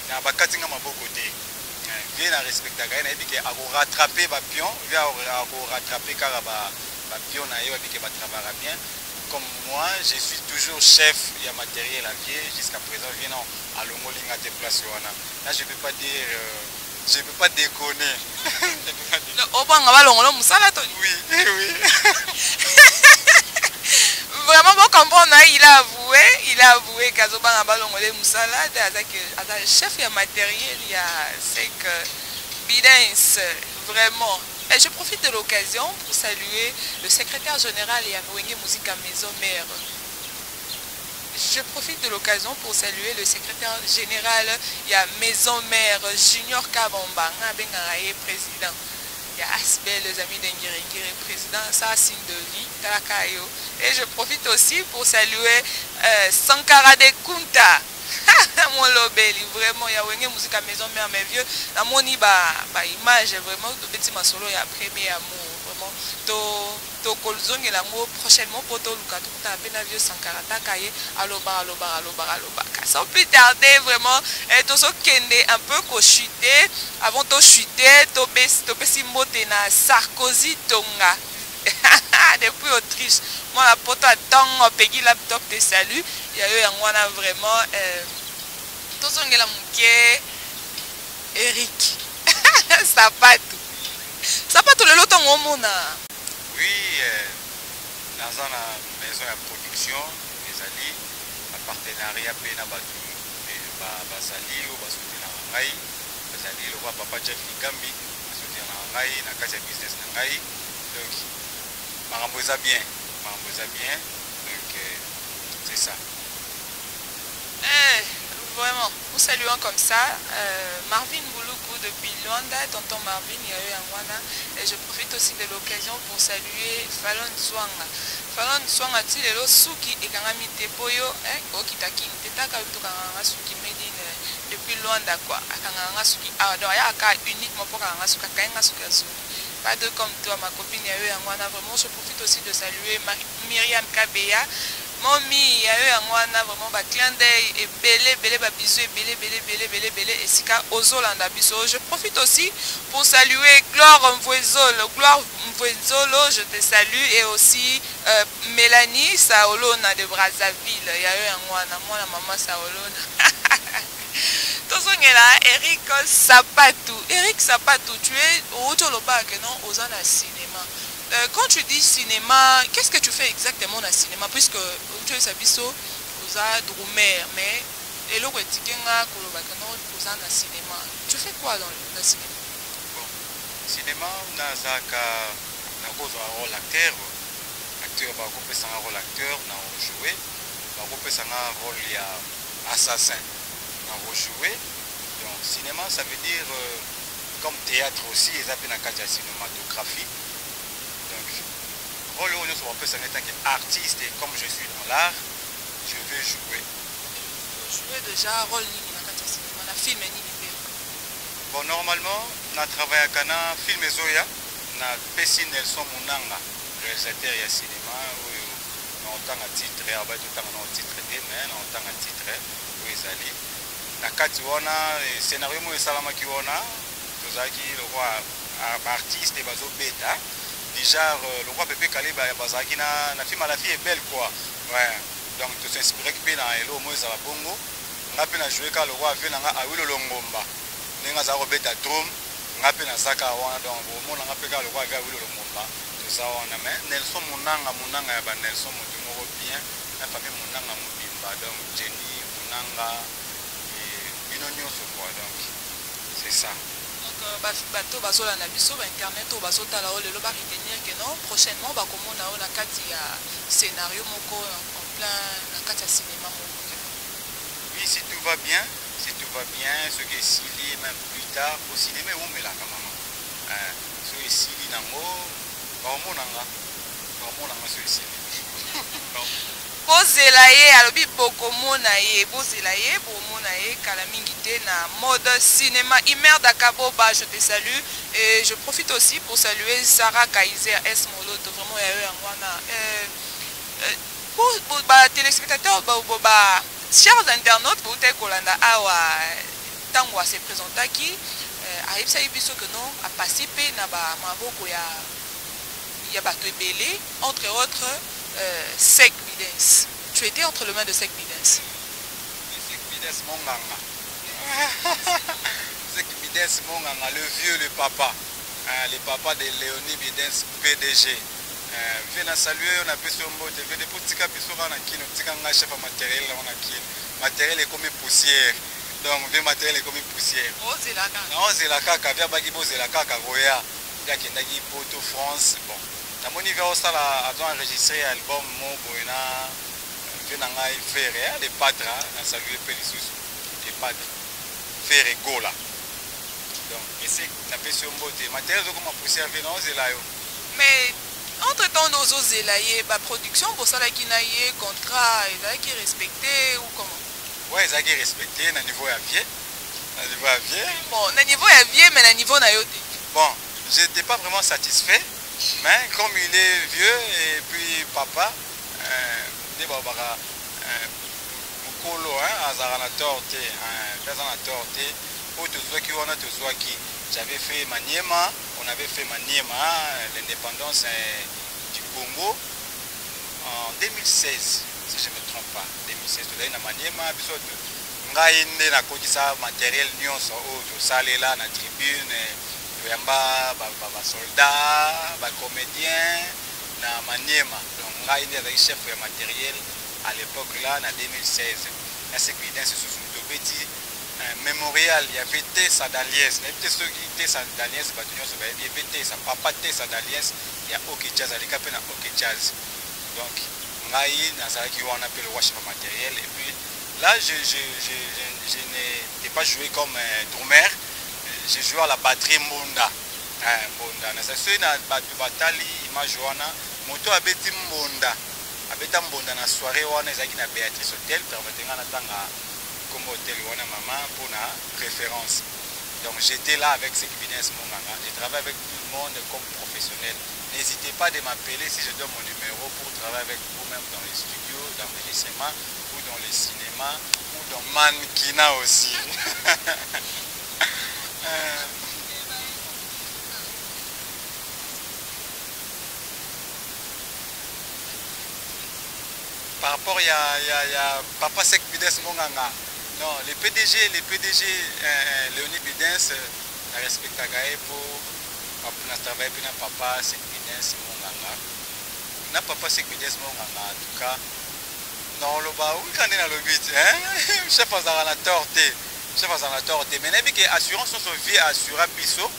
il y a beaucoup de côté. Viens à respecter la dit à rattraper les pions, vient à rattraper car les pions qui travaillent bien. Comme moi, je suis toujours chef, il y a matériel à pied, jusqu'à présent, je viens à l'Ongolinga de place. Là, je ne peux pas dire, je ne peux pas déconner. Oui, oui. Vraiment, bon comprendre, il a avoué qu'Azoban a ballonné Moussala, chef il y a matériel, il y a Sek Bidens, vraiment. Et je profite de l'occasion pour saluer le secrétaire général et Wenge Musique à Maison Mère. Je profite de l'occasion pour saluer le secrétaire général, il y a Maison Mère, Junior Kabamba, président. Il y a Asbel, les amis d'Engirengire, président, ça signe de vie, Talakayo. Et je profite aussi pour saluer Sankara de Kunta. Mon lobeli, vraiment, il y a Wenge Musique à Maison Mère, mes vieux. Dans mon image, vraiment, le petit masolo, il y a premier amour, vraiment. tokolzonge lango prochainement pour toluka tukuta pena vieux Sankara Takaye aloba. Sans plus tarder vraiment tozo kende un peu ko chuter avant to chuter to pesi mbote na Sarkozy Tonga depuis Autriche. Moi la poto attend pegi laptop de salut. Il y a eu un wana vraiment tozonge la muke Eric. Sapato le loto ngomona. Oui, dans une maison de production, les alliés, un partenariat pena batu, basali ou basouti na ngai, basali le roi papa Jeff Likambi, basouti na ngai, na casa business na ngai. Donc, maramboza bien, donc c'est ça. Vraiment, nous saluons comme ça Marvin Bouloukou depuis Luanda, tonton Marvin, il y a eu un wana. Et je profite aussi de l'occasion pour saluer Fallon Zwanga. Fallon Zwanga, tu le suki et kangami tepoyo, okitaki, tetaka kanga suki medine depuis Luanda quoi. Kanga suki, donc il y a un cas uniquement pour kanga suki, kanga suki azul. Pas de comme toi, ma copine, il y a eu un wana. Vraiment, je profite aussi de saluer Myriam Kabeya. Momi, il y a eu un wana vraiment ba clin d'œil et belé ba bisou et belé et sika ozolanda biso. Je profite aussi pour saluer Gloire Mvwezolo, je te salue, et aussi Mélanie Saolona de Brazzaville. Il y a eu un wana, moi la maman Saolona. Eric Sapatou, tu es au Toloba que non aux ans cinéma. Quand tu dis cinéma, qu'est-ce que tu fais exactement dans le cinéma? Puisque tu es sabiso aux Drumer, mais et l'autre tikenga kolobakano aux ans cinéma. Tu fais quoi dans le cinéma? Bon, cinéma nazaka na cause un rôle acteur va couper un rôle acteur na jouer, va couper un rôle ya assassin na rejouer. Donc cinéma ça veut dire comme théâtre aussi, ils appellent la cinématographie. Donc, rôle où nous sommes en tant qu'artiste et comme je suis dans l'art, je veux jouer. Jouer déjà rôle dans le cinéma, dans le film et bon, normalement, on travaille à Cana, film et Zoya, on a Pessi Nelson Mounanga, réalisateur de cinéma, où on a un titre, on a un titre, mais on a un titre, où ils allaient. Na kati wana scénario mo esalama ki wana tozaki le roi artiste et bazo beta déjà le roi Pepe Kaleba bazaki na film La fille est belle quoi. Ouais. Donc tu s'inspire que na elo mo ezala bongo ngapi na jouer ka le roi vient nga awilo longomba nenga za robeta drum ngapi na saka wana donc mo na ngapi ka le roi vient awilo longomba tout ça wana mais Nelson Munanga ya ba Nelson moto moko bien na famille Munanga mobimba donc Jenny Munanga donc c'est ça. Donc bateau bazola na biso ba internet o bazota la lelo ba retenir que non prochainement ba komona na kati ya scénario moko en plein na kati ya cinéma moko. Oui, si tout va bien, ce que Sili même plus tard au cinéma où me la maman. Ce que Sili nango ba omonanga ce Sili. Bozelaye alobi bokomona ye bozelaye bomona ye kala mingi te na mode cinéma Imer Dakaboba, je te salue et je profite aussi pour saluer Sarah Kaiser S Moloto vraiment ya eu ngwana pour ba téléspectateurs ba chers internautes pour te kolanda awa tango se présenta qui a epsa biso que non a participer na ba maboko ya bato ebele entre autres Sek Bidens. Tu étais entre les mains de Sek Bidens. Sek Bidens Monganga. Sek Bidens Monganga, le vieux, le papa de Léonie Bidens, PDG. Viens saluer, on a pu se monter, viens pour tika pisora na kino, tika nga chef matériel on a kino. Matériel est comme poussière. Donc viens matériel est comme poussière. Oh c'est la kaka. Non c'est la kaka, viens bagi bo c'est la kaka Roya. Viens kendagi Porto France. Bon. Na moni va aussi a enregistré album mo boina venanga faire les padres na saluer Pelissus les padres faire gola. Donc essayer na pesi mbote matériel comme poussière venant c'est là yo. Mais entre temps nos zelaye ba production pour ça là qui na yé contrat et là qui respecté ou comment? Ouais, ça qui respecté na niveau avié. Na niveau avié. Bon, na niveau avié mais na niveau na yo. Bon, j'étais pas vraiment satisfait. Mais comme il est vieux et puis papa, j'avais fait Maniema, on avait fait Maniema, l'indépendance du Congo en 2016, si je ne me trompe pas. 2016, tu as Maniema, ngai na kodisa matériel nyonso oyo salela na tribune yamba ba soldat ba comédien na Maniema. Donc ngai ndé chef de matériel à l'époque là en 2016. La sécurité c'est sous le petit mémorial, il y avait Tessa d'Aliès. Il y avait ceux qui Tessa d'Aliès, il y avait Tessa, papa Tessa d'Aliès, il y a OK Jazz, il y a OK Jazz. Donc, on appelle le wash matériel. Et puis là, je n'ai pas joué comme drummer, j'ai joué à la batterie Mbonda. C'est ce que Batali, Majoana, Moto Abeti Mbonda. Abeta Mbonda na soirée, on a na Béatrice Hotel, comme hôtel wana maman pour la référence. Donc j'étais là avec Sekbines Monganga. Je travaille avec tout le monde comme professionnel. N'hésitez pas de m'appeler si je donne mon numéro pour travailler avec vous-même dans les studios, dans l'enregistrement ou dans les cinémas ou dans Mannequinat aussi. Par rapport, il y a Papa Sekbines Monganga. Non, les PDG, Léonie Bidens, la respecte pour travailler avec Papa Sekbines Monganga. Na Papa Sekbines Monganga, en tout cas, non, le bas, oui, quand on est dans le but, chef à la torte, mais n'importe quelle assurance, on vie assurée biso,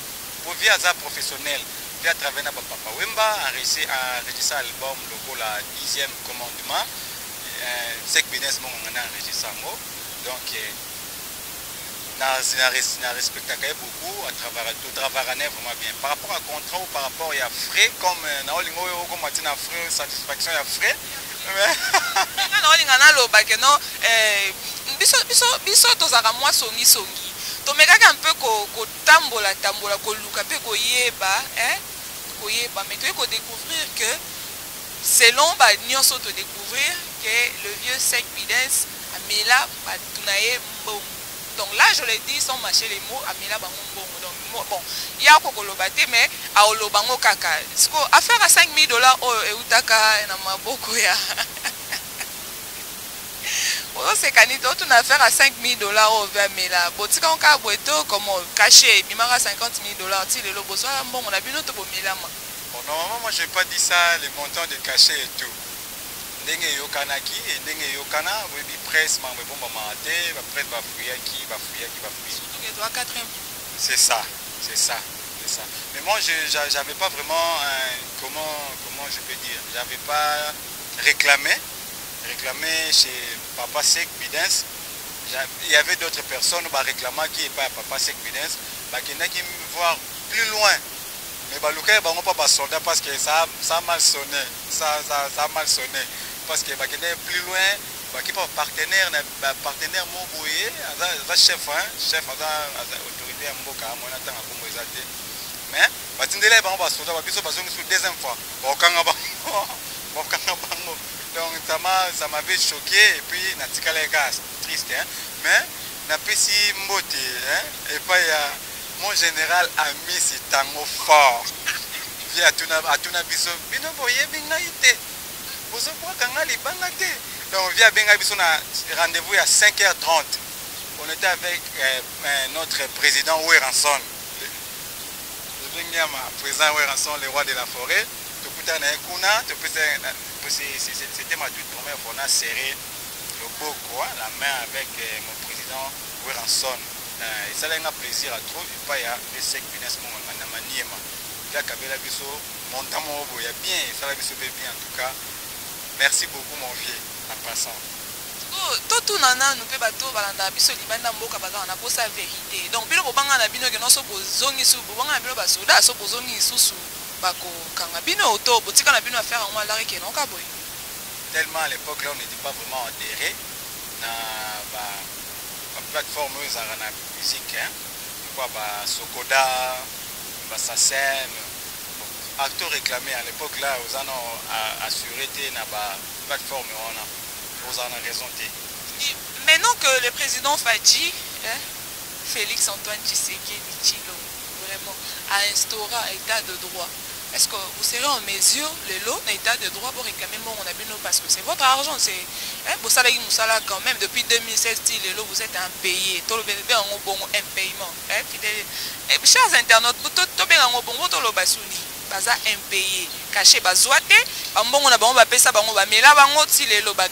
pour vie à professionnel, vie à travers na Papa Wemba, enregistré l'album, logo la 10e commandement, Sekbines Monganga enregistré mot. Donc, je respecte beaucoup à travers vraiment bien. Par rapport à contrat ou par rapport à frais, comme frais, satisfaction à frais. Découvrir que selon nous découvrir que le vieux Sekbines Amela Batunaye Mbongo. Donc là, je l'ai dit sans mâcher les mots, Amela Mbongo. Donc bon, il y a un kokolobaté, mais à Olobango Kaka. Affaire à $5 000 et Utaka, beaucoup ya. C'est canito, une affaire à $5 000 au Amela. Botika on ka boeto comme caché, bimara $50 000. Si le lobo soit bon, on a bien notre bomela. Bon, normalement, moi, je n'ai pas dit ça, les montants de cachet et tout. Ndenge yokanaki et ndenge yokana webi presse mamwe bomba mate ba presse ba fuyaki. Surtout que toi 4e. C'est ça. Mais moi j'avais pas vraiment comment je peux dire, j'avais pas réclamé chez Papa Sekbines. Il y avait d'autres personnes qui réclamaient qui est pas Papa Sekbines, qui n'a qui me voir plus loin. Mais baluka bango pas soldat parce que ça a mal sonné. Ça a mal sonné. Parce que plus loin, qui partenaire Moboye, chef autorité à Mboka, mais deuxième fois. Donc ça m'avait choqué et puis natika les gars, triste, hein? Mais n'a pas si mbote, et pas mon général ami c'est tango fort. Via tuna biso bino boye bingaite. Donc on vient à rendez-vous à 5h30. On était avec notre président Oueranson. Le président Oueranson, le roi de la forêt. C'était ma toute première fois, on a serré le beau quoi, la main avec mon président Oueranson. Et ça a un plaisir à trop. Il n'y a pas de Sekbines Monganga Maniema. Il y a Kabela Biso, Montamo, il y a bien, ça va bien en tout cas. Merci beaucoup mon vieux, en passant. Tout nana nous peut bateau balanda biso libanda mboka baza na posa vérité. Donc bilo bobanga na bino ke no so bozongi su bobanga na bino basoda so bozongi susu bako kanga bino auto botika na bino affaire en moi la ke non ka boy. Tellement à l'époque là on n'était pas vraiment adhéré na ba plateforme za na musique hein. Quoi ba Sokoda, ba Sassem. acteur réclamé à l'époque là aux ans assuré na ba plateforme on a raison. Maintenant que le président Fadji, Félix Antoine Tshisekedi Tshilombo, vraiment, a instauré un état de droit, est-ce que vous serez en mesure, le lot, un état de droit pour réclamer mon abino parce que c'est votre argent, c'est vous savez quand même depuis 2016 le lot vous êtes impayé, tout le bébé en bon un paiement. Chers internautes, tout bien en bon tout le basuni, baza impayé, caché bazoate, bambon on a bon ça bango ba mais là bango ti le lot ba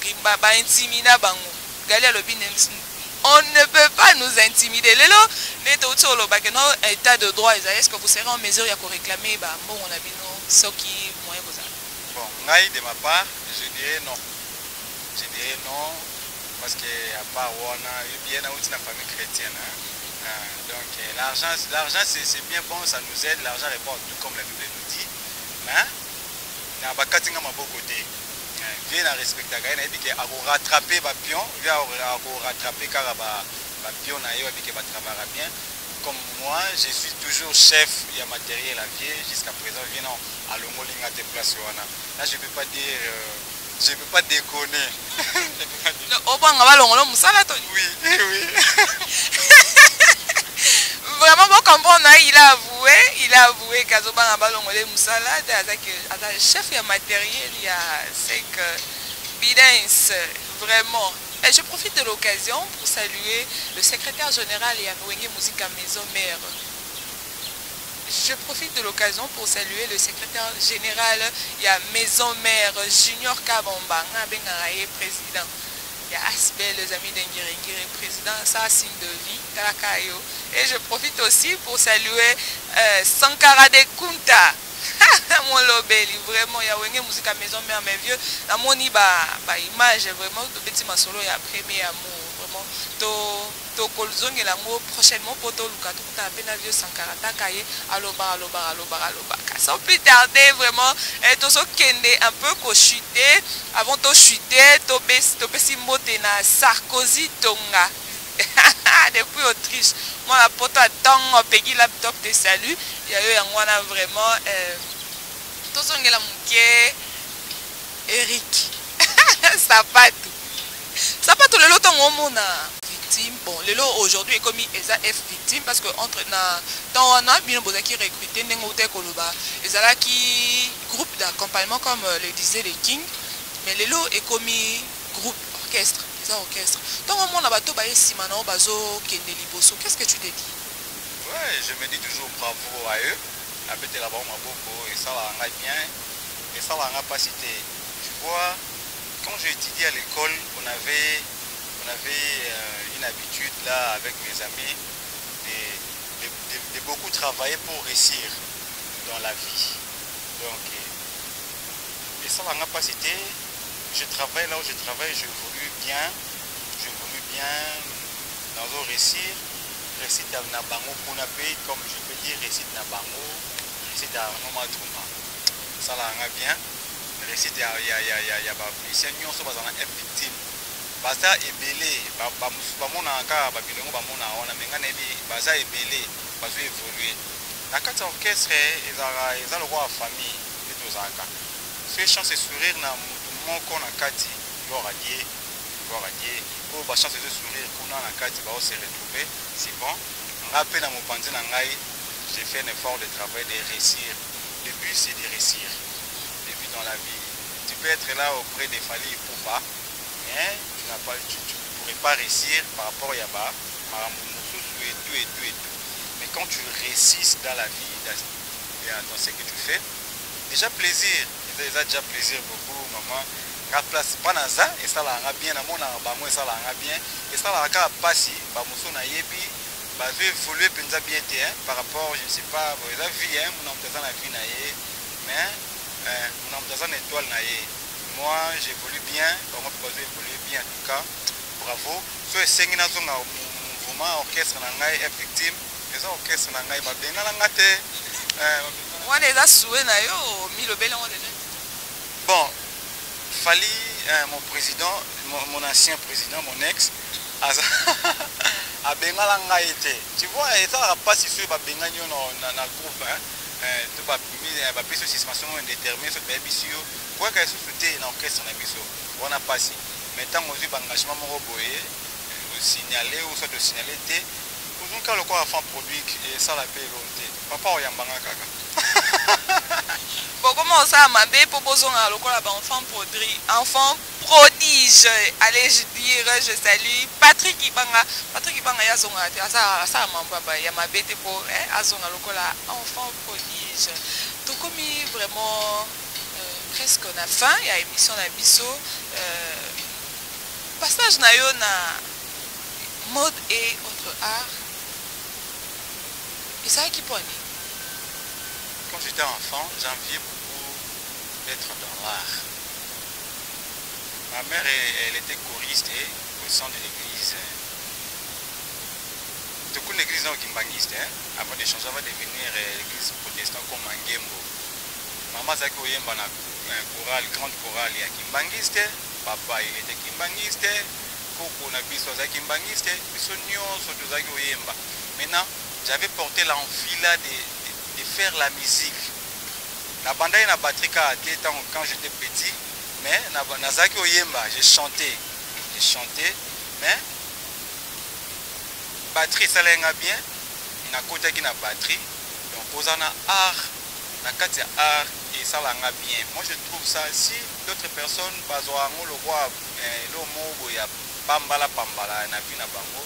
intimida bango. On ne peut pas nous intimider. État de droit, est-ce que vous serez en mesure de réclamer ce qui moyen vous a? Bon, de ma part, je dirais non. Je dirais non, parce que à part on a bien une famille chrétienne. Donc l'argent c'est bien bon, ça nous aide, l'argent répond tout comme la Bible nous dit. Mais il y a beaucoup de côtés. Vient à respecter à rattraper les pions, vient à rattraper car les pions bien. Comme moi, je suis toujours chef, il y a matériel à vie jusqu'à présent, vient à l'ongolinga de place. Là, je ne peux pas dire, je ne peux pas déconner. Oui, oui. Vraiment, bon comprendre, il a avoué qu'Azoban Abalongole Moussala, le chef, il y a matériel, il y a 5 bidens, vraiment. Et je profite de l'occasion pour saluer le secrétaire général Yanouenge Musique à Maison Mère. Je profite de l'occasion pour saluer le secrétaire général Maison Mère Junior Kabamba, président. Il y a Asbel, les amis d'Engirengire, président, ça signe de vie, Kalakayo. Et je profite aussi pour saluer Sankara de Kunta. Mon lobeli, vraiment, il y a une musique à Maison Mère, mes vieux. Dans mon image, vraiment, de petit masolo, il y a premier amour. Vraiment, to kolzong et l'amour prochainement pour tout le cas. Tout à peine vieux Sankara, Takaye, aloba. Sans plus tarder, vraiment, tout ce qui est un peu chuté, avant de chuter, to pesi motena Sarkozy Tonga. Depuis Autriche, moi la pote attend Peggy laptop de salut. Il y a eu un vraiment tout ce qui est Eric Sapato le lot en mona victime. Bon, le lot aujourd'hui est commis F victime parce que entre dans un an bien qui recruté n'engouté koloba ezala qui groupe d'accompagnement comme le disait les King, mais le lot est commis groupe orchestre. Orchestre. Donc, on a bateau Simano Bazo Kendeliboso. Qu'est-ce que tu te dis? Ouais, je me dis toujours bravo à eux. Habiter là-bas, on m'a beaucoup et ça l'a bien. Et ça l'a pas cité. Tu vois, quand j'ai étudié à l'école, on avait une habitude là avec mes amis de beaucoup travailler pour réussir dans la vie. Donc, et ça l'a pas cité. Je travaille là où je travaille, je voulais bien dans un récit à Nabango Kunape, comme je peux dire, récit Nabango, récit à Nomaduma. Ça l'a bien. Récit il y a c'est une chose dans la victime. Basa est belé, bamona encore, babilongo bamona, on a menganebi, basa est belé, baso évoluer. Dans quatre orchestres, ils ont le roi famille, les deux ans. Ces chances de sourire dans qu'on a kati gloire à Dieu pour la chance de sourire qu'on a kati va se retrouver c'est bon on rappelle dans mon pandé j'ai fait un effort de travail de réussir. Le but c'est de réussir. Le but dans la vie tu peux être là auprès des familles pour pas mais tu ne pourrais pas réussir par rapport à Yaba et tout mais quand tu réussis dans la vie dans ce que tu fais déjà plaisir. Déjà plaisir beaucoup, maman. La place pas naza et ça l'a bien, à mon bango et ça l'a bien. Et ça l'a passé, bah mousson na yebi, bah je vais évoluer bien par rapport, je ne sais pas, la vie, mon homme dans la vie na ye, mais mon homme dans une étoile na ye. Moi j'évolue bien, on peut évoluer bien en tout cas. Bravo. So c'est une zone mouvement orchestre na ngai est victime. Les orchestres na ngai bah bien na ngate. Moi déjà souhait na yo mi le bel Bon, Fali, mon président, mon ancien président, mon ex, a Bengala été. Tu vois, il n'a pas si sûr à Bengagno dans le groupe. to ba biso suspension indéterminée so ba biso quoi que ce soit dans orchestre na biso on a passé mais tant aux engagement moko boye signaler ou soit de signaler té nous quand le quoi enfant produit et ça la paye l'autre papa oyambanga kaka bon comment ça m'a bé proposons à local enfant prodige allez je dire je salue Patrick Ibanga ya zonga ça mamba ya m'a bé pour azonga local enfant prodige tout comme vraiment presque on a fin il y a émission na biso passage na yo na mode et autre art et ça qui pone. Quand j'étais enfant, j'enviais beaucoup d'être dans l'art. Ma mère, elle était choriste au sein de l'église. Tout coup, l'église est kimbangiste. Avant de changer, avant de devenir l'église protestante comme Mangembo. Maman, c'est qu'il y a une grande chorale à kimbangiste. Papa, il était kimbangiste. Coco, na biso, c'est kimbangiste. Biso nyonso, tout ça qui yemba. Maintenant, j'avais porté l'envie là de faire la musique. La bande na batterie quand j'étais petit, mais na zaki oyemba, j'ai chanté, mais batterie ça l'enga bien, na côté qui na batterie, donc posant art, na kati art et ça l'enga bien. Moi je trouve ça si d'autres personnes bazoa ngo le roi le mot ya pambala na bina bango.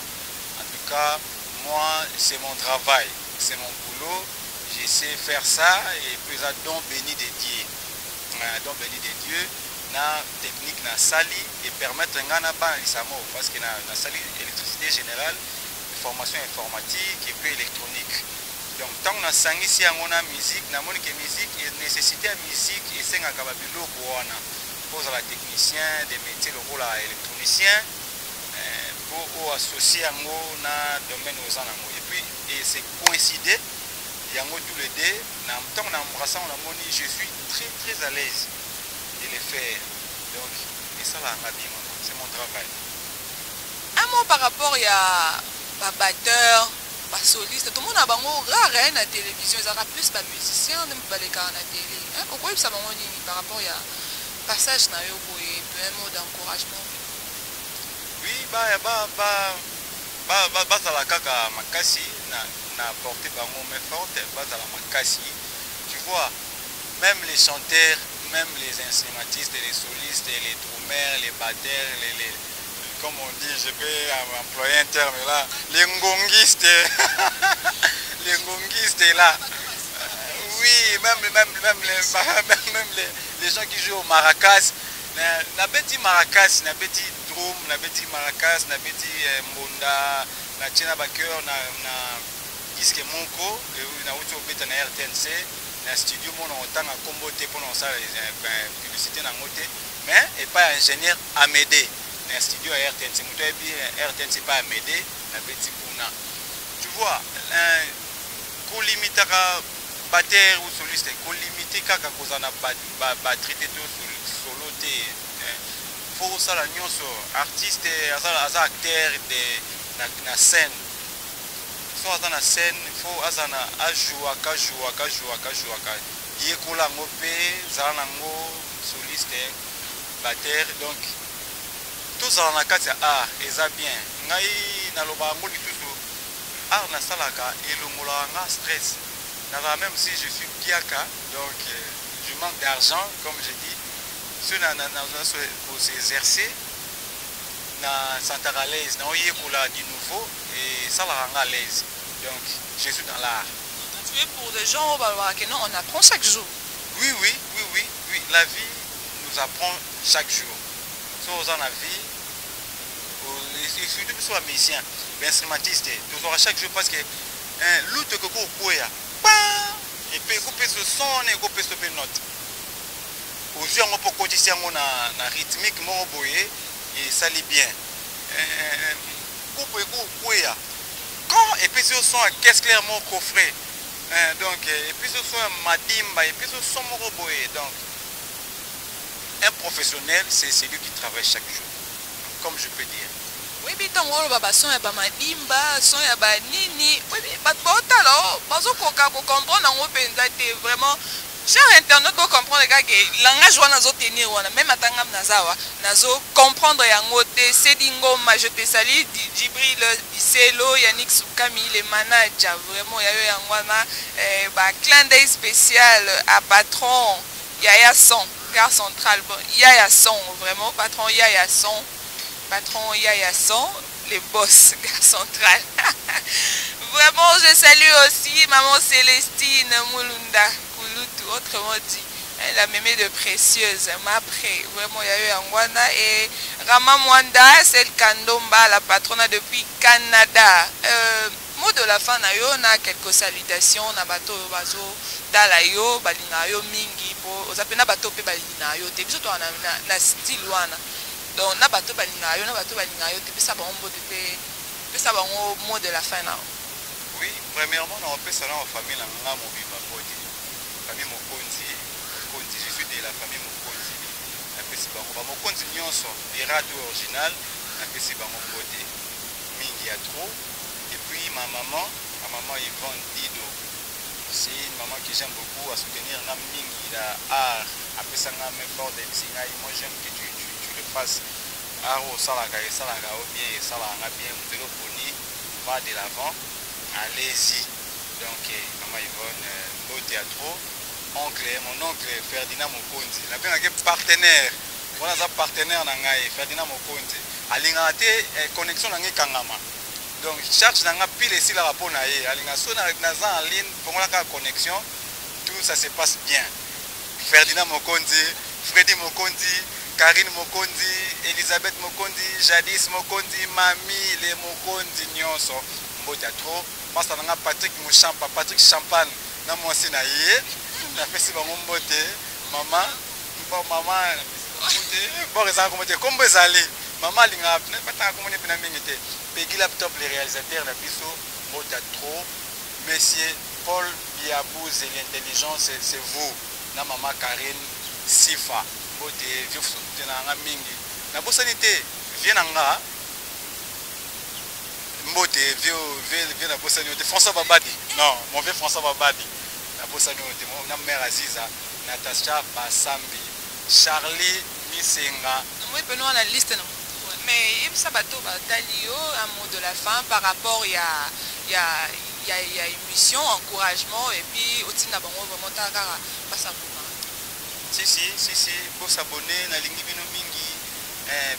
En tout cas, moi c'est mon travail, c'est mon boulot. Je sais faire ça et puis ça don béni de Dieu. Don béni de Dieu, na technique na sali et permettre ngana ba lisamo parce que na sali électricité générale, formation informatique et puis électronique. Donc tant na sangi si ngona musique, na moni que musique et nécessité à musique et senga kababilo wana. Pose la technicien des métiers le rôle à électronicien pour associer ngo na domaine aux anamo et puis et c'est coïncider yango tous les deux na temps na mrasa on a moni je suis très à l'aise de le faire donc et ça là c'est mon travail. Un mot par rapport à batteur pas soliste tout le monde a bango rare na télévision ils aura plus pas musicien même pas les gars na télé pourquoi ça bango ni par rapport à passage na yo et un mot d'encouragement. Oui ça la kaka makasi na porté bango mais forte base à la makasi. Tu vois, même les chanteurs, même les instrumentistes, les solistes, les drummers, les batteurs, les comme on dit, je vais employer un terme là, les ngongistes, les ngongistes là. Oui, même les gens qui jouent au maracas, na beti maracas, na beti drum, na beti maracas, na beti mbonda, na tchena backer, na disque moko na uti obeta na RTNC na studio mona otanga kombo te pour ça publicité na ngote mais et pas ingénieur Amédée na studio à RTNC muto ebi RTNC pas Amédée na beti kuna tu vois ko limitaka batteur ou soliste ko limiter kaka kozana batterie te solo te faut ça la nyonso artiste aza acteur de na scène. Soit dans la scène, il faut jouer, il faut soliste, batteur, donc tout ça dans la carte art, et ça bien. Art na salaka et le moulanga stress. Même si je suis piaka, donc je manque d'argent, comme je dis, ceux pour s'exercer. Na sentir à l'aise, na oye kola du nouveau et ça la rend à l'aise. Donc je suis dans l'art. Tu es pour des gens que non, on apprend chaque jour. Oui. La vie nous apprend chaque jour. Soit dans la vie, et surtout sur les musiciens, les instrumentistes, nous aurons chaque jour parce que l'autre que vous pouvez, et puis couper ce son et couper ce note. Aujourd'hui, on peut continuer na rythmique, mon boye. Et ça lit bien. Quand et puis ce sont qu'est-ce clairement coffret. Donc et puis ce sont madimba et puis ce sont moroboé. Donc un professionnel c'est celui qui travaille chaque jour. Comme je peux dire. Oui, mais tant que baba son ya ba madimba, son ya ba nini. Oui, mais pas de là, parce qu'on comprendre en open vraiment. Cher internaute, pour comprendre que langage wana zo tenir wana même atangam nazawa nazo comprendre yango te Sedingo je te salue Djibril Biselo Yannick Soukami les manager vraiment yayo yango wana ba clin d'œil spécial à patron Yaya Son gare centrale Yaya Son vraiment patron Yaya Son les boss gare centrale. Vraiment je salue aussi maman Célestine Mulunda autrement dit, la mémé de précieuse, m'après, vraiment, il y a eu Angwana et Rama Mwanda, celle Kandomba, la patronne depuis Canada. Mot de la fin, on a quelques salutations, on a bateau, bazo, dalayo, balinayo, mingi, on a pena bateau, balinayo, t'es bien, on a style, donc on a bateau, balinayo, on a bateau, balinayo, t'es bien, ça va en mot de la fin. Oui, premièrement, on peut saluer en famille, on a mon famille Mokonzi, je suis de la famille Mokonzi. Mokonzi nyonso, pirate original, mingi ya trop. Et puis ma maman Yvonne Dido, c'est une maman que j'aime beaucoup à soutenir na mingi la art. Après ça na même fort de singa, moi j'aime que tu le fasses. Art au salaka et salaka au bien et salaka bien, vous le poni, va de l'avant, allez-y. Donc maman Yvonne, beau théâtre. Mon oncle Ferdinand Mokonzi, il a un partenaire. On a un partenaire Ferdinand Mokonzi. Il a une connexion avec Kangama. Donc, cherche un pile ici la rapport. Il a en ligne pour la connexion. Tout ça se passe bien. Ferdinand Mokonzi, Freddy Mokonzi, Karine Mokonzi, Elisabeth Mokonzi, Jadis Mokonzi, Mami, les Mokonzi Nyonso. Mbota trop. Moi, ça a Patrick Mouchampa, Patrick Champagne. Na moi aussi na na fait si bango mbote maman bon ça comment te comme bezali maman linga pas comment ne mingete Peggy Laptop les réalisateurs na biso mbote trop monsieur Paul Biabouz et l'intelligence c'est vous na maman Karine Sifa mbote vieux na mingi na bosanité vient nga mbote vieux na bosanité François Babadi non mon vieux François Babadi la mère Aziza, Natacha Basambi, Charlie Misenga. Oui, nous on a la liste. Mais il y a un mot de la fin par rapport, il y a émission, encouragement et puis aussi on vraiment pas s'abonner. Si, pour s'abonner, na lingi bino mingi,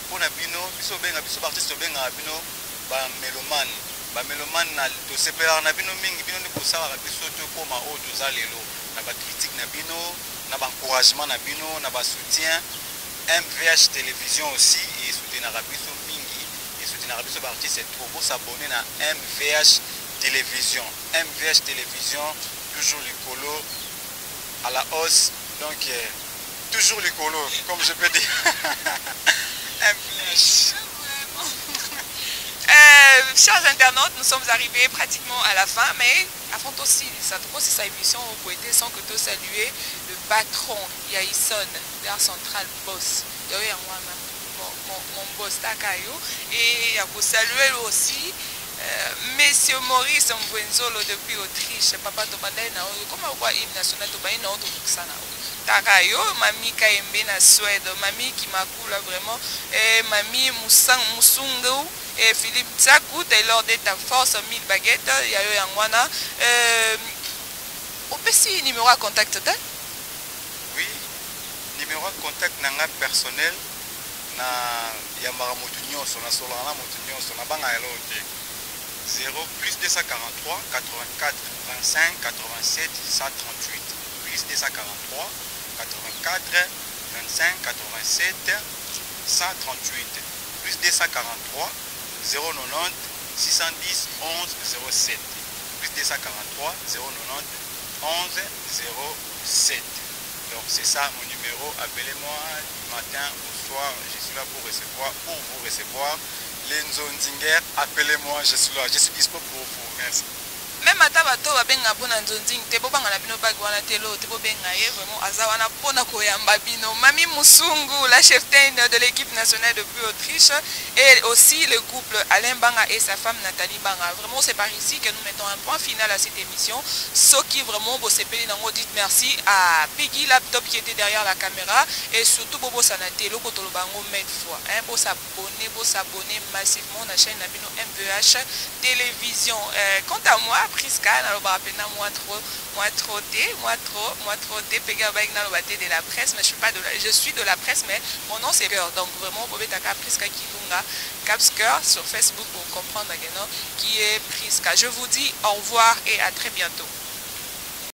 pour na bino, biso benga biso artiste benga bino ba meloman. Ba meloman na to sepela na bino mingi bino ni kosala biso to koma o toza lelo na ba critique na bino na ba encouragement na bino na ba soutien MVH télévision aussi et soutenir biso mingi et soutenir biso ba artiste trop beau s'abonner na MVH télévision toujours l'écolo à la hausse donc toujours l'écolo comme je peux dire MVH. Chers internautes, nous sommes arrivés pratiquement à la fin, mais avant aussi, ça c'est sa émission, vous pouvez sans que tout saluer le patron Yaïson, gare centrale boss, mon boss Takayo, et vous saluer aussi Monsieur Maurice Mbuenzolo depuis Autriche, Papa Tobandai, comment on voit l'hymne national Tobaï, non, tout ça. Takayo, Mamie Kaembe na Suède, Mamie Kimakula vraiment, et Mamie Musungu, et Philippe Tsakou, Taylor de ta force, 1000 baguettes, Yayo Yangwana. On peut si numéro à contact là? Oui, numéro de contact nanga personnel, na Yamara Motunyo, son Solana Motunyo, son Abanga Elote. 0 plus 243 84 25 87 138 plus 243 84 25 87 138 plus 243 090 610 11 07 plus 243 090 11 07. Donc c'est ça mon numéro, appelez-moi du matin au soir, je suis là pour vous recevoir. Lenzo Ndinger, appelez-moi, je suis là, je suis dispo pour vous. Merci. même ata bato babenga mpona nzonzing te bobanga na bino bagi wana te lo te bobenga ye vraiment aza wana mpona koyamba bino. Mami Musungu, la cheftaine de l'équipe nationale depuis Autriche, et aussi le couple Alain Banga et sa femme Nathalie Banga. Vraiment c'est par ici que nous mettons un point final à cette émission. Ce qui vraiment beau s'épelle dans dites merci à Peggy Laptop qui était derrière la caméra et surtout Bobo Sanate le Kotolo Bango mille fois. Pour s'abonner massivement à la chaîne Nabino MVH Télévision. Quant à moi, Priska, moi trop Pega de la presse, mais je suis de la presse, mais mon nom c'est Cœur. Donc vraiment, Bobetaka Priska Kilunga, Capscœur sur Facebook pour comprendre qui est Priska. Je vous dis au revoir et à très bientôt.